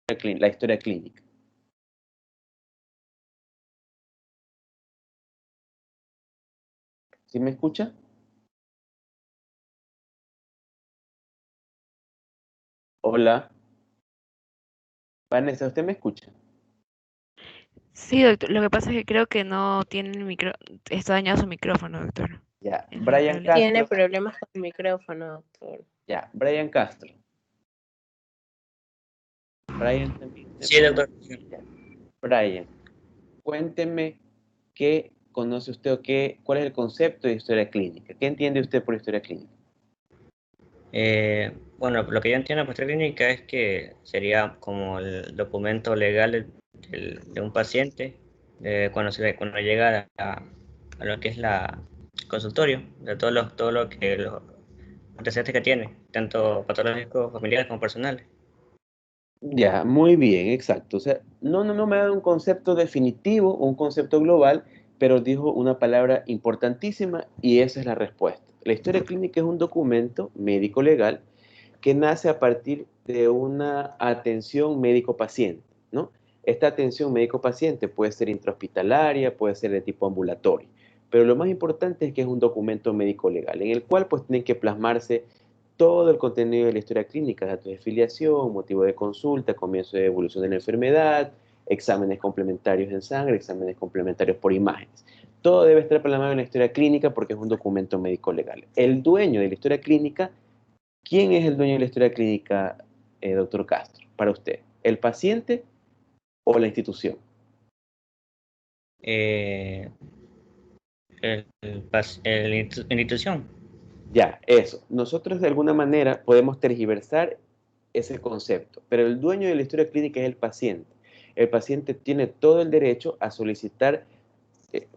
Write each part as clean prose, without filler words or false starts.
la historia clínica. ¿Sí me escucha? Hola, Vanessa, ¿usted me escucha? Sí, doctor. Lo que pasa es que creo que no tiene el micro, está dañado su micrófono, doctor. Ya, Ese es el Brian problema. Tiene Castro, problemas con el micrófono, doctor. ya, Brian Castro. Brian también tiene Sí, problemas. doctor. Ya. Brian, cuénteme qué conoce usted o cuál es el concepto de historia clínica. ¿Qué entiende usted por historia clínica? Bueno, lo que yo entiendo por historia clínica es que sería como el documento legal de un paciente cuando llega a lo que es la consultorio, de todo lo que los antecedentes que tiene, tanto patológicos, familiares como personales. Ya, muy bien, exacto. O sea, no me ha dado un concepto definitivo, un concepto global, pero dijo una palabra importantísima y esa es la respuesta. La historia clínica es un documento médico legal que nace a partir de una atención médico-paciente, ¿no? Esta atención médico-paciente puede ser intrahospitalaria, puede ser de tipo ambulatorio, pero lo más importante es que es un documento médico legal, en el cual pues tienen que plasmarse todo el contenido de la historia clínica, datos de filiación, motivo de consulta, comienzo de evolución de la enfermedad, exámenes complementarios en sangre, exámenes complementarios por imágenes. Todo debe estar plasmado en la historia clínica porque es un documento médico legal. El dueño de la historia clínica, ¿quién es el dueño de la historia clínica, doctor Castro, para usted? ¿El paciente o la institución? Eh, la institución. Ya, eso. Nosotros de alguna manera podemos tergiversar ese concepto, pero el dueño de la historia clínica es el paciente. El paciente tiene todo el derecho a solicitar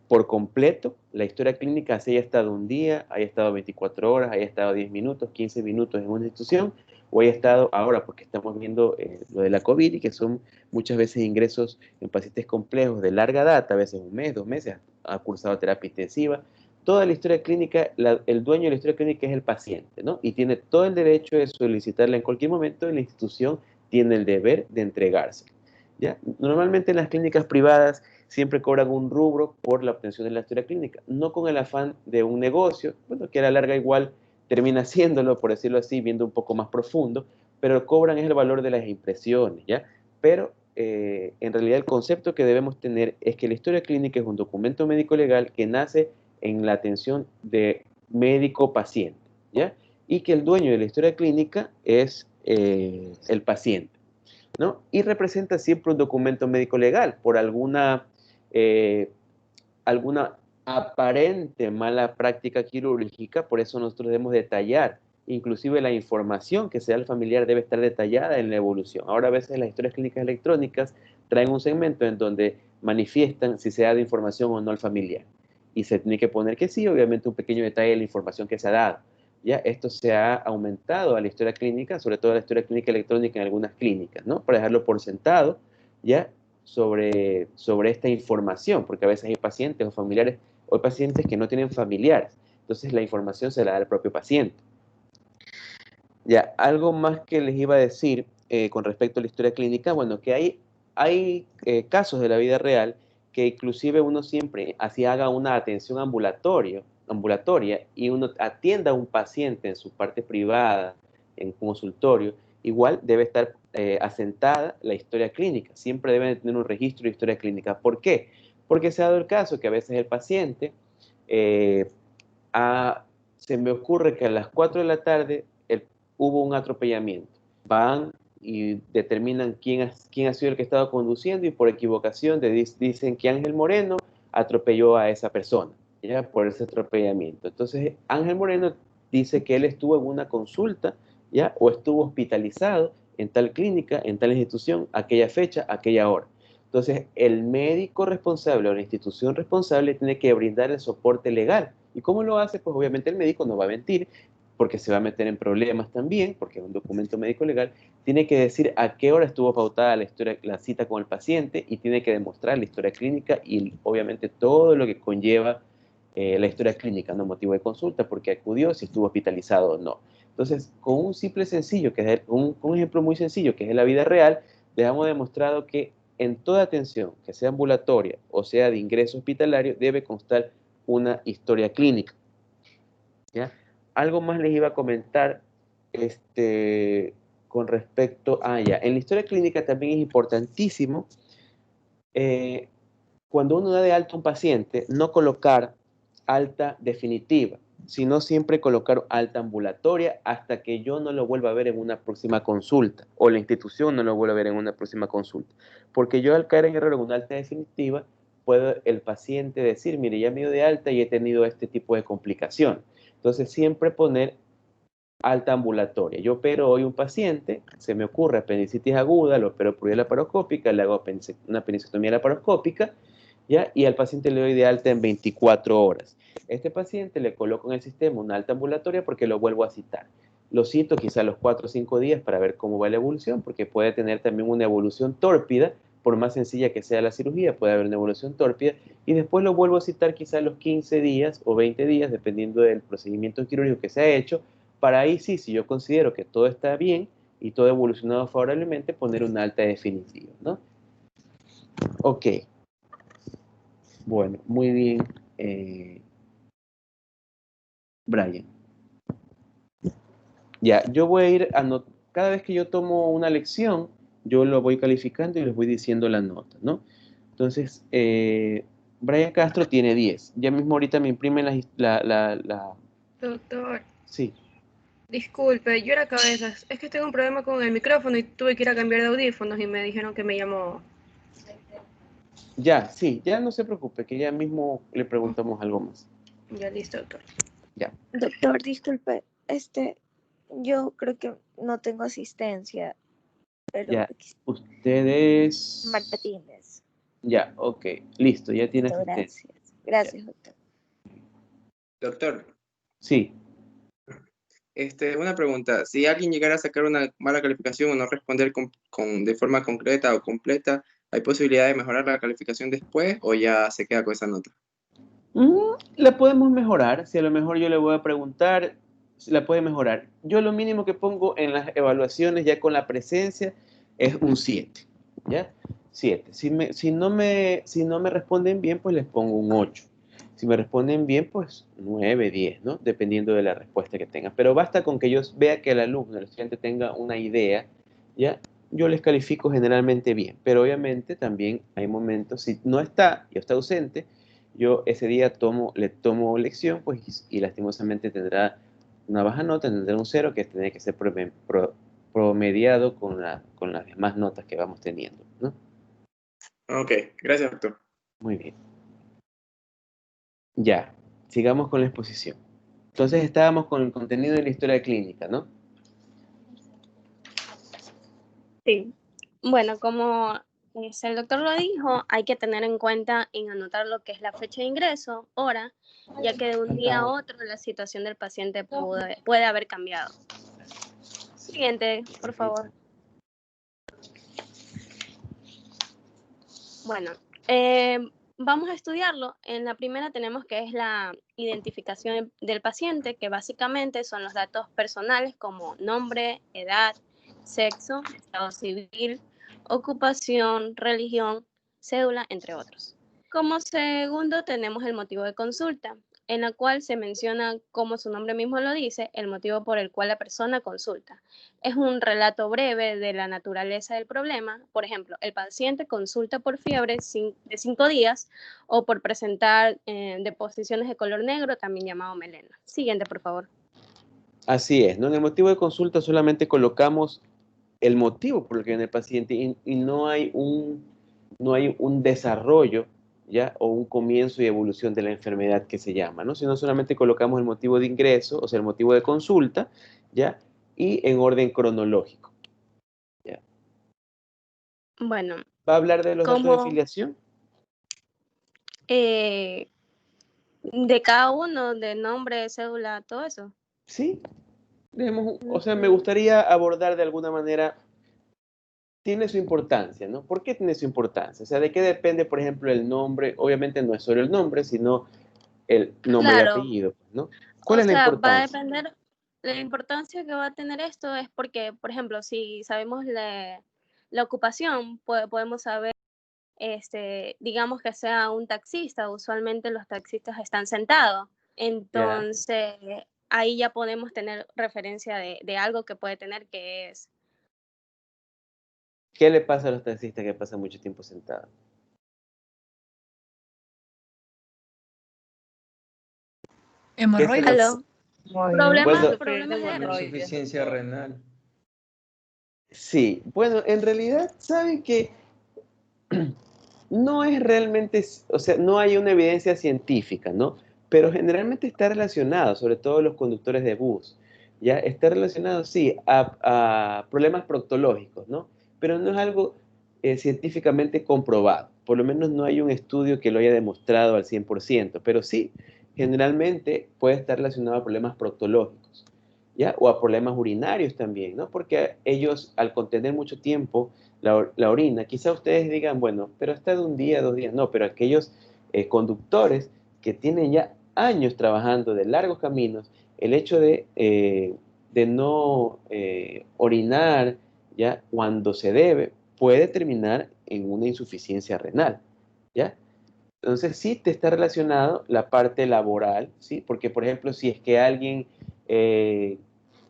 por completo la historia clínica, si haya estado un día, haya estado 24 horas, haya estado 10 minutos, 15 minutos en una institución, o haya estado ahora, porque estamos viendo lo de la COVID y que son muchas veces ingresos en pacientes complejos de larga data, a veces un mes, 2 meses, ha cursado terapia intensiva. Toda la historia clínica, el dueño de la historia clínica es el paciente, ¿no? Y tiene todo el derecho de solicitarla en cualquier momento y la institución tiene el deber de entregarse. ¿Ya? Normalmente en las clínicas privadas siempre cobran un rubro por la obtención de la historia clínica, no con el afán de un negocio, bueno, que a la larga igual termina haciéndolo, por decirlo así, viendo un poco más profundo, pero cobran es el valor de las impresiones, ¿ya? Pero en realidad el concepto que debemos tener es que la historia clínica es un documento médico legal que nace en la atención de médico-paciente, ¿ya? Y que el dueño de la historia clínica es el paciente, ¿no? Y representa siempre un documento médico legal por eh, alguna aparente mala práctica quirúrgica, por eso nosotros debemos detallar, inclusive la información que sea el familiar debe estar detallada en la evolución. Ahora a veces las historias clínicas electrónicas traen un segmento en donde manifiestan si se ha dado información o no al familiar. Y se tiene que poner que sí, obviamente un pequeño detalle de la información que se ha dado. Ya esto se ha aumentado a la historia clínica, sobre todo a la historia clínica electrónica en algunas clínicas, ¿no? Para dejarlo por sentado, ya sobre esta información, porque a veces hay pacientes o familiares, o hay pacientes que no tienen familiares, entonces la información se la da al propio paciente. Ya, algo más que les iba a decir con respecto a la historia clínica, bueno, que hay casos de la vida real que inclusive uno siempre así haga una atención ambulatoria y uno atienda a un paciente en su parte privada, en consultorio, igual debe estar asentada la historia clínica. Siempre deben tener un registro de historia clínica. ¿Por qué? Porque se ha dado el caso que a veces el paciente eh, a, se me ocurre que a las 4 de la tarde hubo un atropellamiento. Van y determinan quién ha sido el que estaba conduciendo y por equivocación dicen que Ángel Moreno atropelló a esa persona, ya por ese atropellamiento. Entonces Ángel Moreno dice que él estuvo en una consulta, ya, o estuvo hospitalizado en tal clínica, en tal institución, aquella fecha, aquella hora. Entonces, el médico responsable o la institución responsable tiene que brindar el soporte legal. ¿Y cómo lo hace? Pues obviamente el médico no va a mentir, porque se va a meter en problemas también, porque es un documento médico legal, tiene que decir a qué hora estuvo pautada la cita con el paciente y tiene que demostrar la historia clínica y obviamente todo lo que conlleva la historia clínica, no motivo de consulta, porque acudió, si estuvo hospitalizado o no. Entonces, con un simple sencillo, un ejemplo muy sencillo, que es en la vida real, dejamos demostrado que en toda atención, que sea ambulatoria o sea de ingreso hospitalario, debe constar una historia clínica. ¿Ya? Algo más les iba a comentar con respecto a en la historia clínica también es importantísimo cuando uno da de alta a un paciente, no colocar alta definitiva, sino siempre colocar alta ambulatoria hasta que yo no lo vuelva a ver en una próxima consulta o la institución no lo vuelva a ver en una próxima consulta. Porque yo al caer en error en una alta definitiva, puede el paciente decir, mire, ya me dio de alta y he tenido este tipo de complicación. Entonces siempre poner alta ambulatoria. Yo opero hoy un paciente, se me ocurre apendicitis aguda, lo opero por vía laparoscópica, le hago una apendicectomía laparoscópica, ¿ya? Y al paciente le doy de alta en 24 horas. Este paciente le coloco en el sistema una alta ambulatoria porque lo vuelvo a citar. Lo cito quizá a los 4 o 5 días para ver cómo va la evolución, porque puede tener también una evolución tórpida, por más sencilla que sea la cirugía, puede haber una evolución tórpida, y después lo vuelvo a citar quizá a los 15 días o 20 días, dependiendo del procedimiento quirúrgico que se ha hecho, para ahí sí, si yo considero que todo está bien y todo ha evolucionado favorablemente, poner una alta definitiva, ¿no? Ok. Bueno, muy bien, Brian. Ya, yo voy a ir cada vez que yo tomo una lección, yo lo voy calificando y les voy diciendo la nota, ¿no? Entonces, Brian Castro tiene 10. Ya mismo ahorita me imprimen la... Doctor, Sí. disculpe, yo era cabezas. Es que tengo un problema con el micrófono y tuve que ir a cambiar de audífonos y me dijeron que me llamó. Ya, sí, ya no se preocupe, que ya mismo le preguntamos algo más. Ya listo, doctor. Ya. Doctor, disculpe, yo creo que no tengo asistencia, pero Ya, ustedes... Martínez. Ya, ok, listo, ya tiene Listo, asistencia. Gracias, doctor. Doctor, Sí, una pregunta. Si alguien llegara a sacar una mala calificación o no responder de forma concreta o completa, ¿hay posibilidad de mejorar la calificación después o ya se queda con esa nota? la podemos mejorar. Si a lo mejor yo le voy a preguntar, si la puede mejorar. Yo lo mínimo que pongo en las evaluaciones ya con la presencia es un 7, ¿ya? 7. Si no me responden bien, pues les pongo un 8. Si me responden bien, pues 9, 10, ¿no? Dependiendo de la respuesta que tengan. Pero basta con que yo vea que el alumno, el estudiante tenga una idea, ¿ya? Yo les califico generalmente bien. Pero obviamente también hay momentos, si no está y está ausente, yo ese día le tomo lección, pues, y lastimosamente tendrá una baja nota, tendrá un 0 que tiene que ser promediado con las demás notas que vamos teniendo, ¿no? Ok, gracias, doctor. Muy bien. Ya, sigamos con la exposición. Entonces estábamos con el contenido de la historia clínica, ¿no? Sí. Bueno, como el doctor lo dijo, hay que tener en cuenta en anotar lo que es la fecha de ingreso, hora, ya que de un día a otro la situación del paciente puede haber cambiado. Siguiente, por favor. Bueno, vamos a estudiarlo. En la primera tenemos que es la identificación del paciente, que básicamente son los datos personales como nombre, edad, sexo, estado civil, ocupación, religión, cédula, entre otros. Como segundo tenemos el motivo de consulta, en la cual se menciona, como su nombre mismo lo dice, el motivo por el cual la persona consulta. Es un relato breve de la naturaleza del problema. Por ejemplo, el paciente consulta por fiebre de 5 días o por presentar deposiciones de color negro, también llamado melena. Siguiente, por favor. Así es, ¿no? En el motivo de consulta solamente colocamos el motivo por el que viene el paciente y no hay un desarrollo, ¿ya? O un comienzo y evolución de la enfermedad que se llama, ¿no? Sino solamente colocamos el motivo de ingreso, o sea, el motivo de consulta, ¿ya? Y en orden cronológico, ¿ya? Bueno, ¿Va a hablar de los datos de afiliación? De cada uno, de nombre, cédula, todo eso. Sí, o sea, me gustaría abordar de alguna manera, tiene su importancia, ¿no? ¿Por qué tiene su importancia? O sea, ¿de qué depende, por ejemplo, el nombre? Obviamente no es solo el nombre, sino el nombre y apellido, ¿no? ¿Cuál es la importancia? Va a depender, la importancia que va a tener esto es porque, por ejemplo, si sabemos La ocupación, podemos saber, digamos que sea un taxista, usualmente los taxistas están sentados, entonces ahí ya podemos tener referencia de algo que puede tener, que es... ¿Qué le pasa a los taxistas que pasan mucho tiempo sentados? Hemorroides. ¿Aló? Problemas, Bueno, de hernia. Insuficiencia renal. Sí, bueno, en realidad, ¿saben que no es realmente, o sea, no hay una evidencia científica, ¿no? Pero generalmente está relacionado, sobre todo los conductores de bus, ya está relacionado, sí, a problemas proctológicos, ¿no? Pero no es algo científicamente comprobado. Por lo menos no hay un estudio que lo haya demostrado al 100%, pero sí, generalmente puede estar relacionado a problemas proctológicos, ¿ya? O a problemas urinarios también, ¿no? Porque ellos, al contener mucho tiempo la orina, quizá ustedes digan, bueno, pero está de un día, 2 días, no, pero aquellos conductores que tienen ya años trabajando de largos caminos, el hecho de no orinar ya cuando se debe puede terminar en una insuficiencia renal, ¿ya? Entonces sí te está relacionado la parte laboral, ¿sí? Porque, por ejemplo, si es que alguien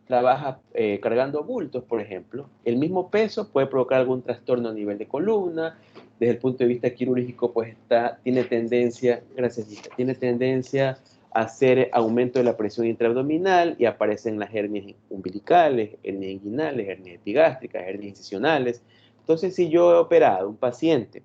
trabaja cargando bultos, por ejemplo, el mismo peso puede provocar algún trastorno a nivel de columna. Desde el punto de vista quirúrgico, pues tiene tendencia, gracias Gita, tiene tendencia a hacer aumento de la presión intraabdominal y aparecen las hernias umbilicales, hernias inguinales, hernias epigástricas, hernias incisionales. Entonces, si yo he operado un paciente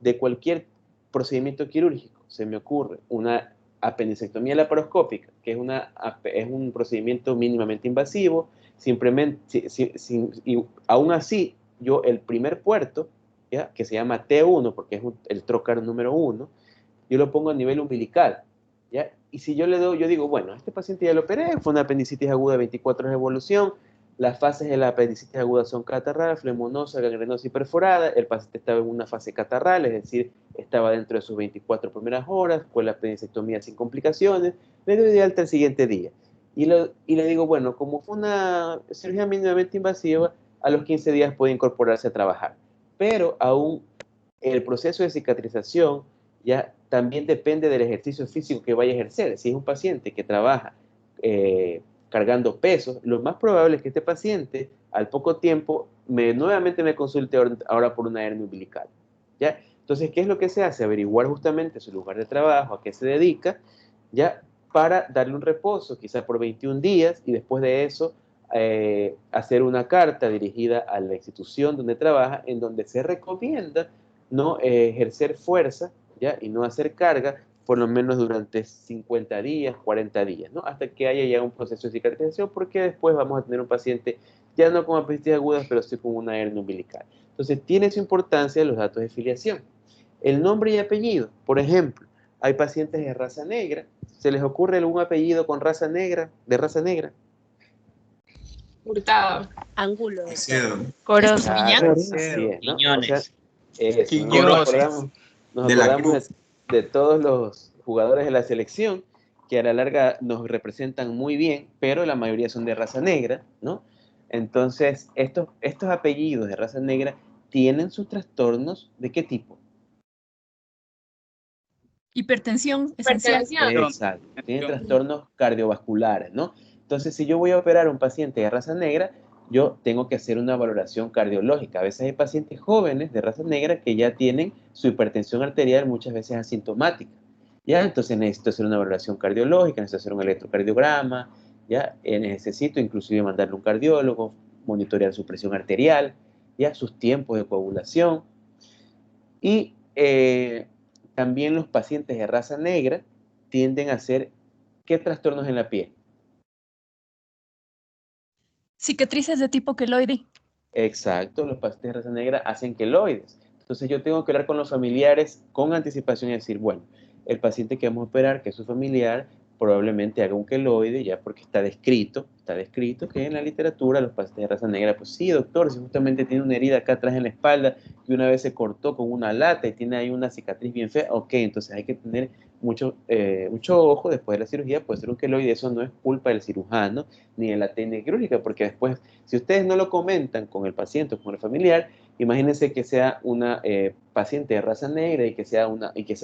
de cualquier procedimiento quirúrgico, se me ocurre una apendicectomía laparoscópica, que es un procedimiento mínimamente invasivo, simplemente, y aún así, yo el primer puerto, ¿ya? Que se llama T1, porque es el trocar número 1, yo lo pongo a nivel umbilical, ¿ya? Y si yo le doy, yo digo, bueno, este paciente ya lo operé, fue una apendicitis aguda de 24 de evolución, las fases de la apendicitis aguda son catarral, flemonosa, gangrenosa y perforada, el paciente estaba en una fase catarral, es decir, estaba dentro de sus 24 primeras horas, fue la apendicectomía sin complicaciones, le doy de alta el siguiente día. Y le digo, bueno, como fue una cirugía mínimamente invasiva, a los 15 días puede incorporarse a trabajar. Pero aún el proceso de cicatrización ya también depende del ejercicio físico que vaya a ejercer. Si es un paciente que trabaja cargando pesos, lo más probable es que este paciente al poco tiempo nuevamente me consulte ahora por una hernia umbilical, ¿ya? Entonces, ¿qué es lo que se hace? Averiguar justamente su lugar de trabajo, a qué se dedica, ¿ya? Para darle un reposo, quizás por 21 días, y después de eso hacer una carta dirigida a la institución donde trabaja, en donde se recomienda no ejercer fuerza, ¿ya? Y no hacer carga, por lo menos durante 50 días, 40 días, ¿no? Hasta que haya ya un proceso de cicatrización, porque después vamos a tener un paciente ya no con apendicitis agudas, pero sí con una hernia umbilical. Entonces, tiene su importancia los datos de filiación. El nombre y apellido, por ejemplo, hay pacientes de raza negra. ¿Se les ocurre algún apellido con raza negra, de raza negra? Hurtado. Ángulo. Corozo. Claro, así es, ¿no? O sea, Quiñones. nos De la acordamos de todos los jugadores de la selección que a la larga nos representan muy bien, pero la mayoría son de raza negra, ¿no? Entonces, estos apellidos de raza negra tienen sus trastornos, ¿de qué tipo? Hipertensión esencial. Exacto, tienen trastornos cardiovasculares, ¿no? Entonces, si yo voy a operar a un paciente de raza negra, yo tengo que hacer una valoración cardiológica. A veces hay pacientes jóvenes de raza negra que ya tienen su hipertensión arterial muchas veces asintomática, ¿ya? Entonces necesito hacer una valoración cardiológica, necesito hacer un electrocardiograma, ¿ya? Necesito inclusive mandarle un cardiólogo, monitorear su presión arterial, ¿ya? Sus tiempos de coagulación. Y también los pacientes de raza negra tienden a hacer, ¿qué trastornos en la piel? Cicatrices de tipo queloide. Exacto, los pacientes de raza negra hacen queloides. Entonces yo tengo que hablar con los familiares con anticipación y decir, bueno, el paciente que vamos a operar, que es su familiar, probablemente haga un queloide, ya porque está descrito, está descrito que en la literatura los pacientes de raza negra, pues sí, doctor, si justamente tiene una herida acá atrás en la espalda que una vez se cortó con una lata y tiene ahí una cicatriz bien fea, ok, entonces hay que tener mucho ojo después de la cirugía, puede ser un queloide, eso no es culpa del cirujano ni de la técnica quirúrgica, porque después, si ustedes no lo comentan con el paciente o con el familiar, imagínense que sea una paciente de raza negra y que sea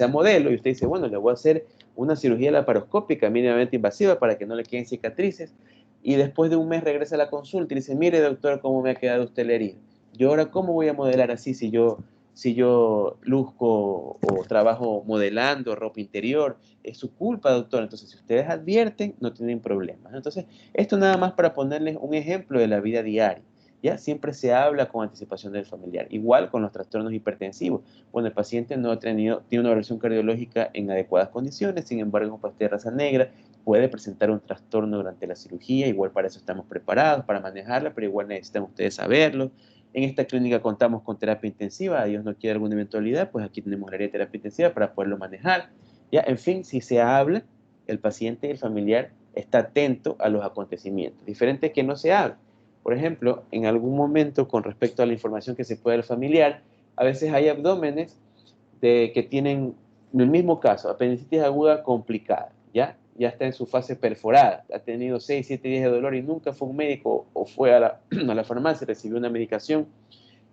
modelo, y usted dice, bueno, le voy a hacer una cirugía laparoscópica mínimamente invasiva para que no le queden cicatrices, y después de un mes regresa a la consulta y dice, mire doctor, cómo me ha quedado usted la herida. Yo ahora, ¿cómo voy a modelar así si yo luzco o trabajo modelando ropa interior? Es su culpa, doctor. Entonces, si ustedes advierten, no tienen problemas. Entonces, esto nada más para ponerles un ejemplo de la vida diaria. ¿Ya? Siempre se habla con anticipación del familiar. Igual con los trastornos hipertensivos. Bueno, el paciente no tiene una evaluación cardiológica en adecuadas condiciones, sin embargo, un paciente de raza negra puede presentar un trastorno durante la cirugía, igual para eso estamos preparados, para manejarla, pero igual necesitan ustedes saberlo. En esta clínica contamos con terapia intensiva, Dios no quiere alguna eventualidad, pues aquí tenemos el área de terapia intensiva para poderlo manejar. Ya, en fin, si se habla, el paciente y el familiar está atento a los acontecimientos. Diferente que no se habla. Por ejemplo, en algún momento, con respecto a la información que se puede dar al familiar, a veces hay abdómenes que tienen, en el mismo caso, apendicitis aguda complicada, ¿ya? Ya está en su fase perforada, ha tenido 6, 7 días de dolor y nunca fue un médico o fue a la farmacia, recibió una medicación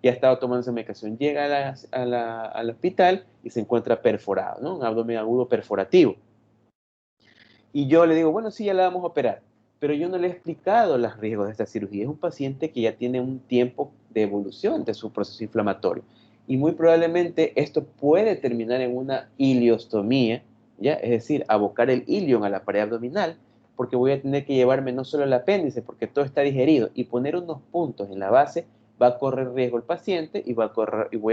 y ha estado tomando esa medicación. Llega al hospital y se encuentra perforado, ¿no? Un abdomen agudo perforativo. Y yo le digo, bueno, sí, ya la vamos a operar, pero yo no le he explicado los riesgos de esta cirugía. Es un paciente que ya tiene un tiempo de evolución de su proceso inflamatorio. Y muy probablemente esto puede terminar en una iliostomía, ¿ya? Es decir, abocar el ilion a la pared abdominal, porque voy a tener que llevarme no solo el apéndice, porque todo está digerido, y poner unos puntos en la base va a correr riesgo el paciente y voy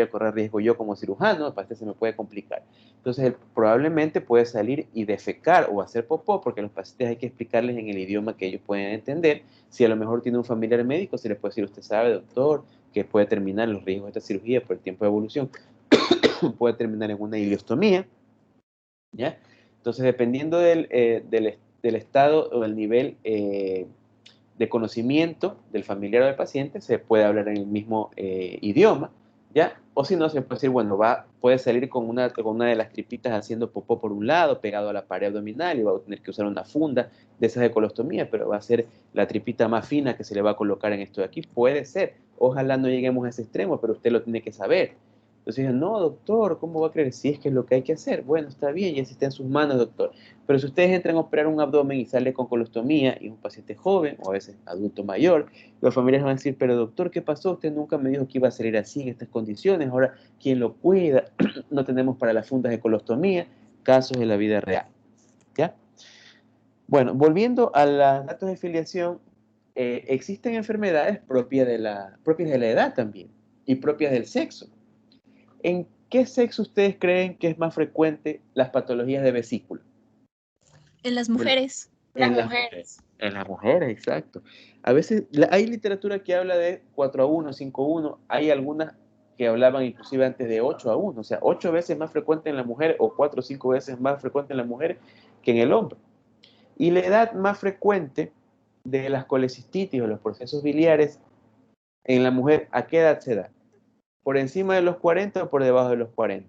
a correr riesgo yo como cirujano, el paciente se me puede complicar. Entonces, él probablemente puede salir y defecar o hacer popó, porque a los pacientes hay que explicarles en el idioma que ellos pueden entender. Si a lo mejor tiene un familiar médico, se le puede decir, usted sabe, doctor, que puede terminar los riesgos de esta cirugía por el tiempo de evolución, puede terminar en una iliostomía, ¿ya? Entonces, dependiendo del estado o del nivel de conocimiento del familiar o del paciente, se puede hablar en el mismo idioma, ¿ya? O si no, se puede decir, bueno, puede salir con una de las tripitas haciendo popó por un lado, pegado a la pared abdominal, y va a tener que usar una funda de esas de colostomía, pero va a ser la tripita más fina que se le va a colocar en esto de aquí. Puede ser. Ojalá no lleguemos a ese extremo, pero usted lo tiene que saber. Entonces dicen, no, doctor, ¿cómo va a creer? Si es que es lo que hay que hacer. Bueno, está bien, ya está en sus manos, doctor. Pero si ustedes entran a operar un abdomen y sale con colostomía y es un paciente joven o a veces adulto mayor, los familiares van a decir, pero doctor, ¿qué pasó? Usted nunca me dijo que iba a salir así en estas condiciones. Ahora, ¿quién lo cuida? No tenemos para las fundas de colostomía. Casos de la vida real. ¿Ya? Bueno, volviendo a los datos de filiación, existen enfermedades propias de la edad también y propias del sexo. ¿En qué sexo ustedes creen que es más frecuente las patologías de vesícula? En las mujeres. En las mujeres. En las mujeres, exacto. A veces hay literatura que habla de 4-1, 5-1. Hay algunas que hablaban inclusive antes de 8-1. O sea, 8 veces más frecuente en la mujer o 4 o 5 veces más frecuente en la mujer que en el hombre. Y la edad más frecuente de las colecistitis o los procesos biliares en la mujer, ¿a qué edad se da? ¿Por encima de los 40 o por debajo de los 40?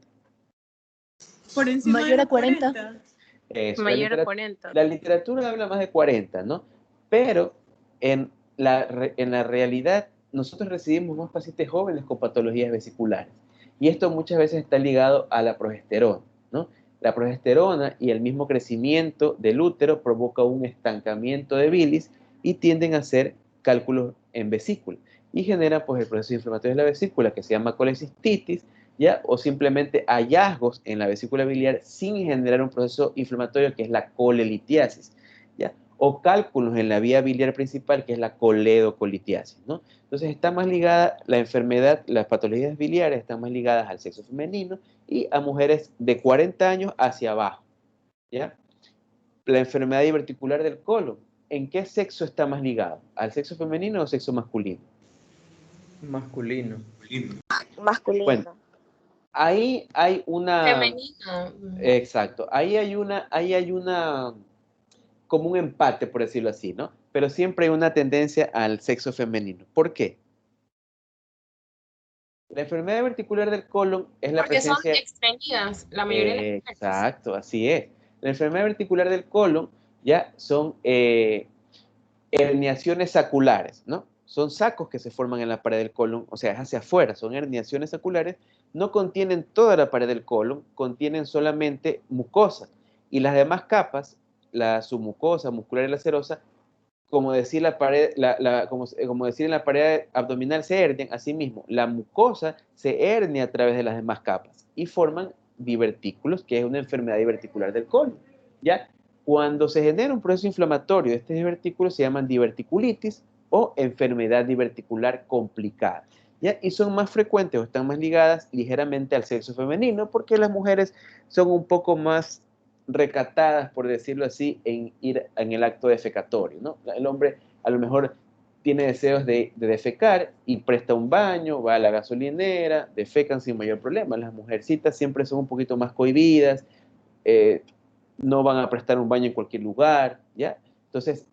Por encima Mayor de a 40. Eso, Mayor a 40. la literatura habla más de 40, ¿no? Pero en la realidad nosotros recibimos más pacientes jóvenes con patologías vesiculares. Y esto muchas veces está ligado a la progesterona, ¿no? La progesterona y el mismo crecimiento del útero provoca un estancamiento de bilis y tienden a hacer cálculos en vesícula. Y genera pues el proceso inflamatorio de la vesícula que se llama colecistitis, ¿ya? O simplemente hallazgos en la vesícula biliar sin generar un proceso inflamatorio que es la colelitiasis, ¿ya? O cálculos en la vía biliar principal que es la coledocolitiasis, ¿no? Entonces está más ligada la enfermedad, las patologías biliares están más ligadas al sexo femenino y a mujeres de 40 años hacia abajo, ¿ya? La enfermedad diverticular del colon, ¿en qué sexo está más ligado? ¿Al sexo femenino o sexo masculino? Masculino. Masculino. Bueno, ahí hay una... Femenino. Exacto. Ahí hay una como un empate, por decirlo así, ¿no? pero siempre hay una tendencia al sexo femenino. ¿Por qué? La enfermedad diverticular del colon es la Porque son presencia... extrañidas, la mayoría de las mujeres. Exacto, así es. La enfermedad verticular del colon ya son herniaciones saculares, ¿no? Son sacos que se forman en la pared del colon, o sea, es hacia afuera, son herniaciones saculares, no contienen toda la pared del colon, contienen solamente mucosa. Y las demás capas, la submucosa, muscular y la serosa, como decir la pared, como decir en la pared abdominal se hernian, asimismo, la mucosa se hernia a través de las demás capas y forman divertículos, que es una enfermedad diverticular del colon. ¿Ya? Cuando se genera un proceso inflamatorio de estos divertículos se llaman diverticulitis o enfermedad diverticular complicada. ¿Ya? Y son más frecuentes o están más ligadas ligeramente al sexo femenino porque las mujeres son un poco más recatadas, por decirlo así, en ir en el acto defecatorio, ¿no? El hombre a lo mejor tiene deseos de defecar y presta un baño, va a la gasolinera, defecan sin mayor problema. Las mujercitas siempre son un poquito más cohibidas, no van a prestar un baño en cualquier lugar, ¿ya? Entonces,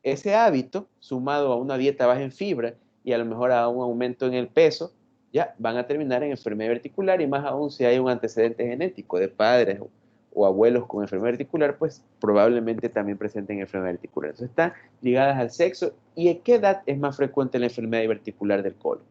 ese hábito, sumado a una dieta baja en fibra y a lo mejor a un aumento en el peso, ya van a terminar en enfermedad verticular y más aún si hay un antecedente genético de padres o abuelos con enfermedad verticular, pues probablemente también presenten enfermedad verticular. Entonces están ligadas al sexo. ¿Y en qué edad es más frecuente la enfermedad diverticular del colon?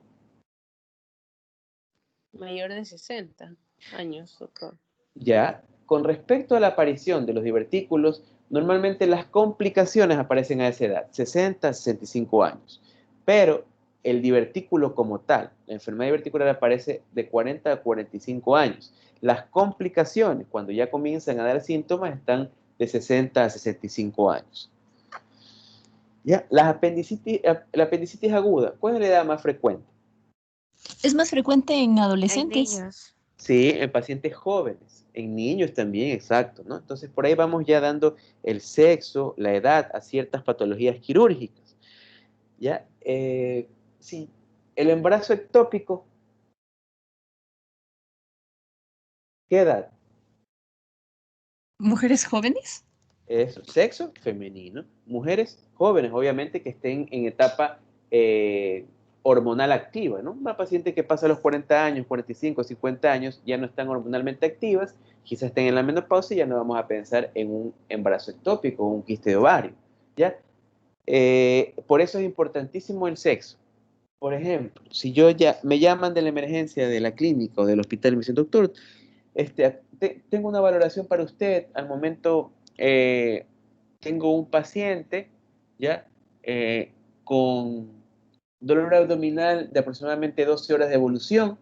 Mayor de 60 años, doctor. Ya, con respecto a la aparición de los divertículos, normalmente las complicaciones aparecen a esa edad, 60 a 65 años. Pero el divertículo como tal, la enfermedad diverticular aparece de 40 a 45 años. Las complicaciones, cuando ya comienzan a dar síntomas, están de 60 a 65 años. ¿Ya? La apendicitis aguda, ¿cuál es la edad más frecuente? Es más frecuente en En adolescentes. niños. Sí, en pacientes jóvenes, en niños también, exacto, ¿no? Entonces, por ahí vamos ya dando el sexo, la edad a ciertas patologías quirúrgicas. ¿Ya? Sí, el embarazo ectópico, ¿qué edad? ¿Mujeres jóvenes? Es sexo femenino. Mujeres jóvenes, obviamente, que estén en etapa hormonal activa, ¿no? Una paciente que pasa los 40 años, 45, 50 años, ya no están hormonalmente activas, quizás estén en la menopausia y ya no vamos a pensar en un embarazo ectópico o un quiste de ovario, ¿ya? Por eso es importantísimo el sexo. Por ejemplo, si yo ya me llaman de la emergencia de la clínica o del hospital y me dicen, doctor, tengo una valoración para usted, al momento tengo un paciente, ¿ya? Con dolor abdominal de aproximadamente 12 horas de evolución,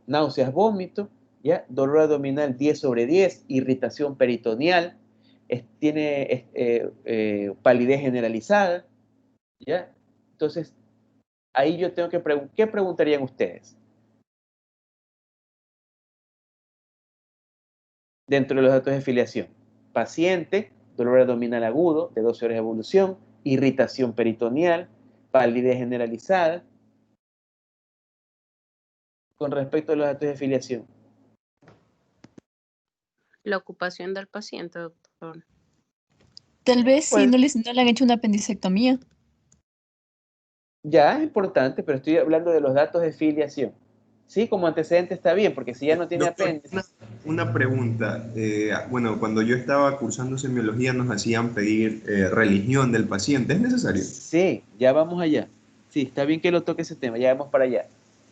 náuseas, vómito, ¿ya? Dolor abdominal 10/10, irritación peritoneal, tiene palidez generalizada, ¿ya? Entonces, ahí yo tengo que preguntar, ¿qué preguntarían ustedes? Dentro de los datos de filiación, paciente, dolor abdominal agudo de 12 horas de evolución, irritación peritoneal, palidez generalizada. Con respecto a los datos de filiación. La ocupación del paciente, doctor. Tal vez si Pues, no le han hecho una apendicectomía. ya es importante, pero estoy hablando de los datos de filiación. Sí, como antecedente está bien, porque si ya no tiene Doctor, apéndice. una pregunta. Bueno, cuando yo estaba cursando semiología nos hacían pedir religión del paciente. ¿Es necesario? Sí, ya vamos allá. Sí, está bien que lo toque ese tema, ya vamos para allá.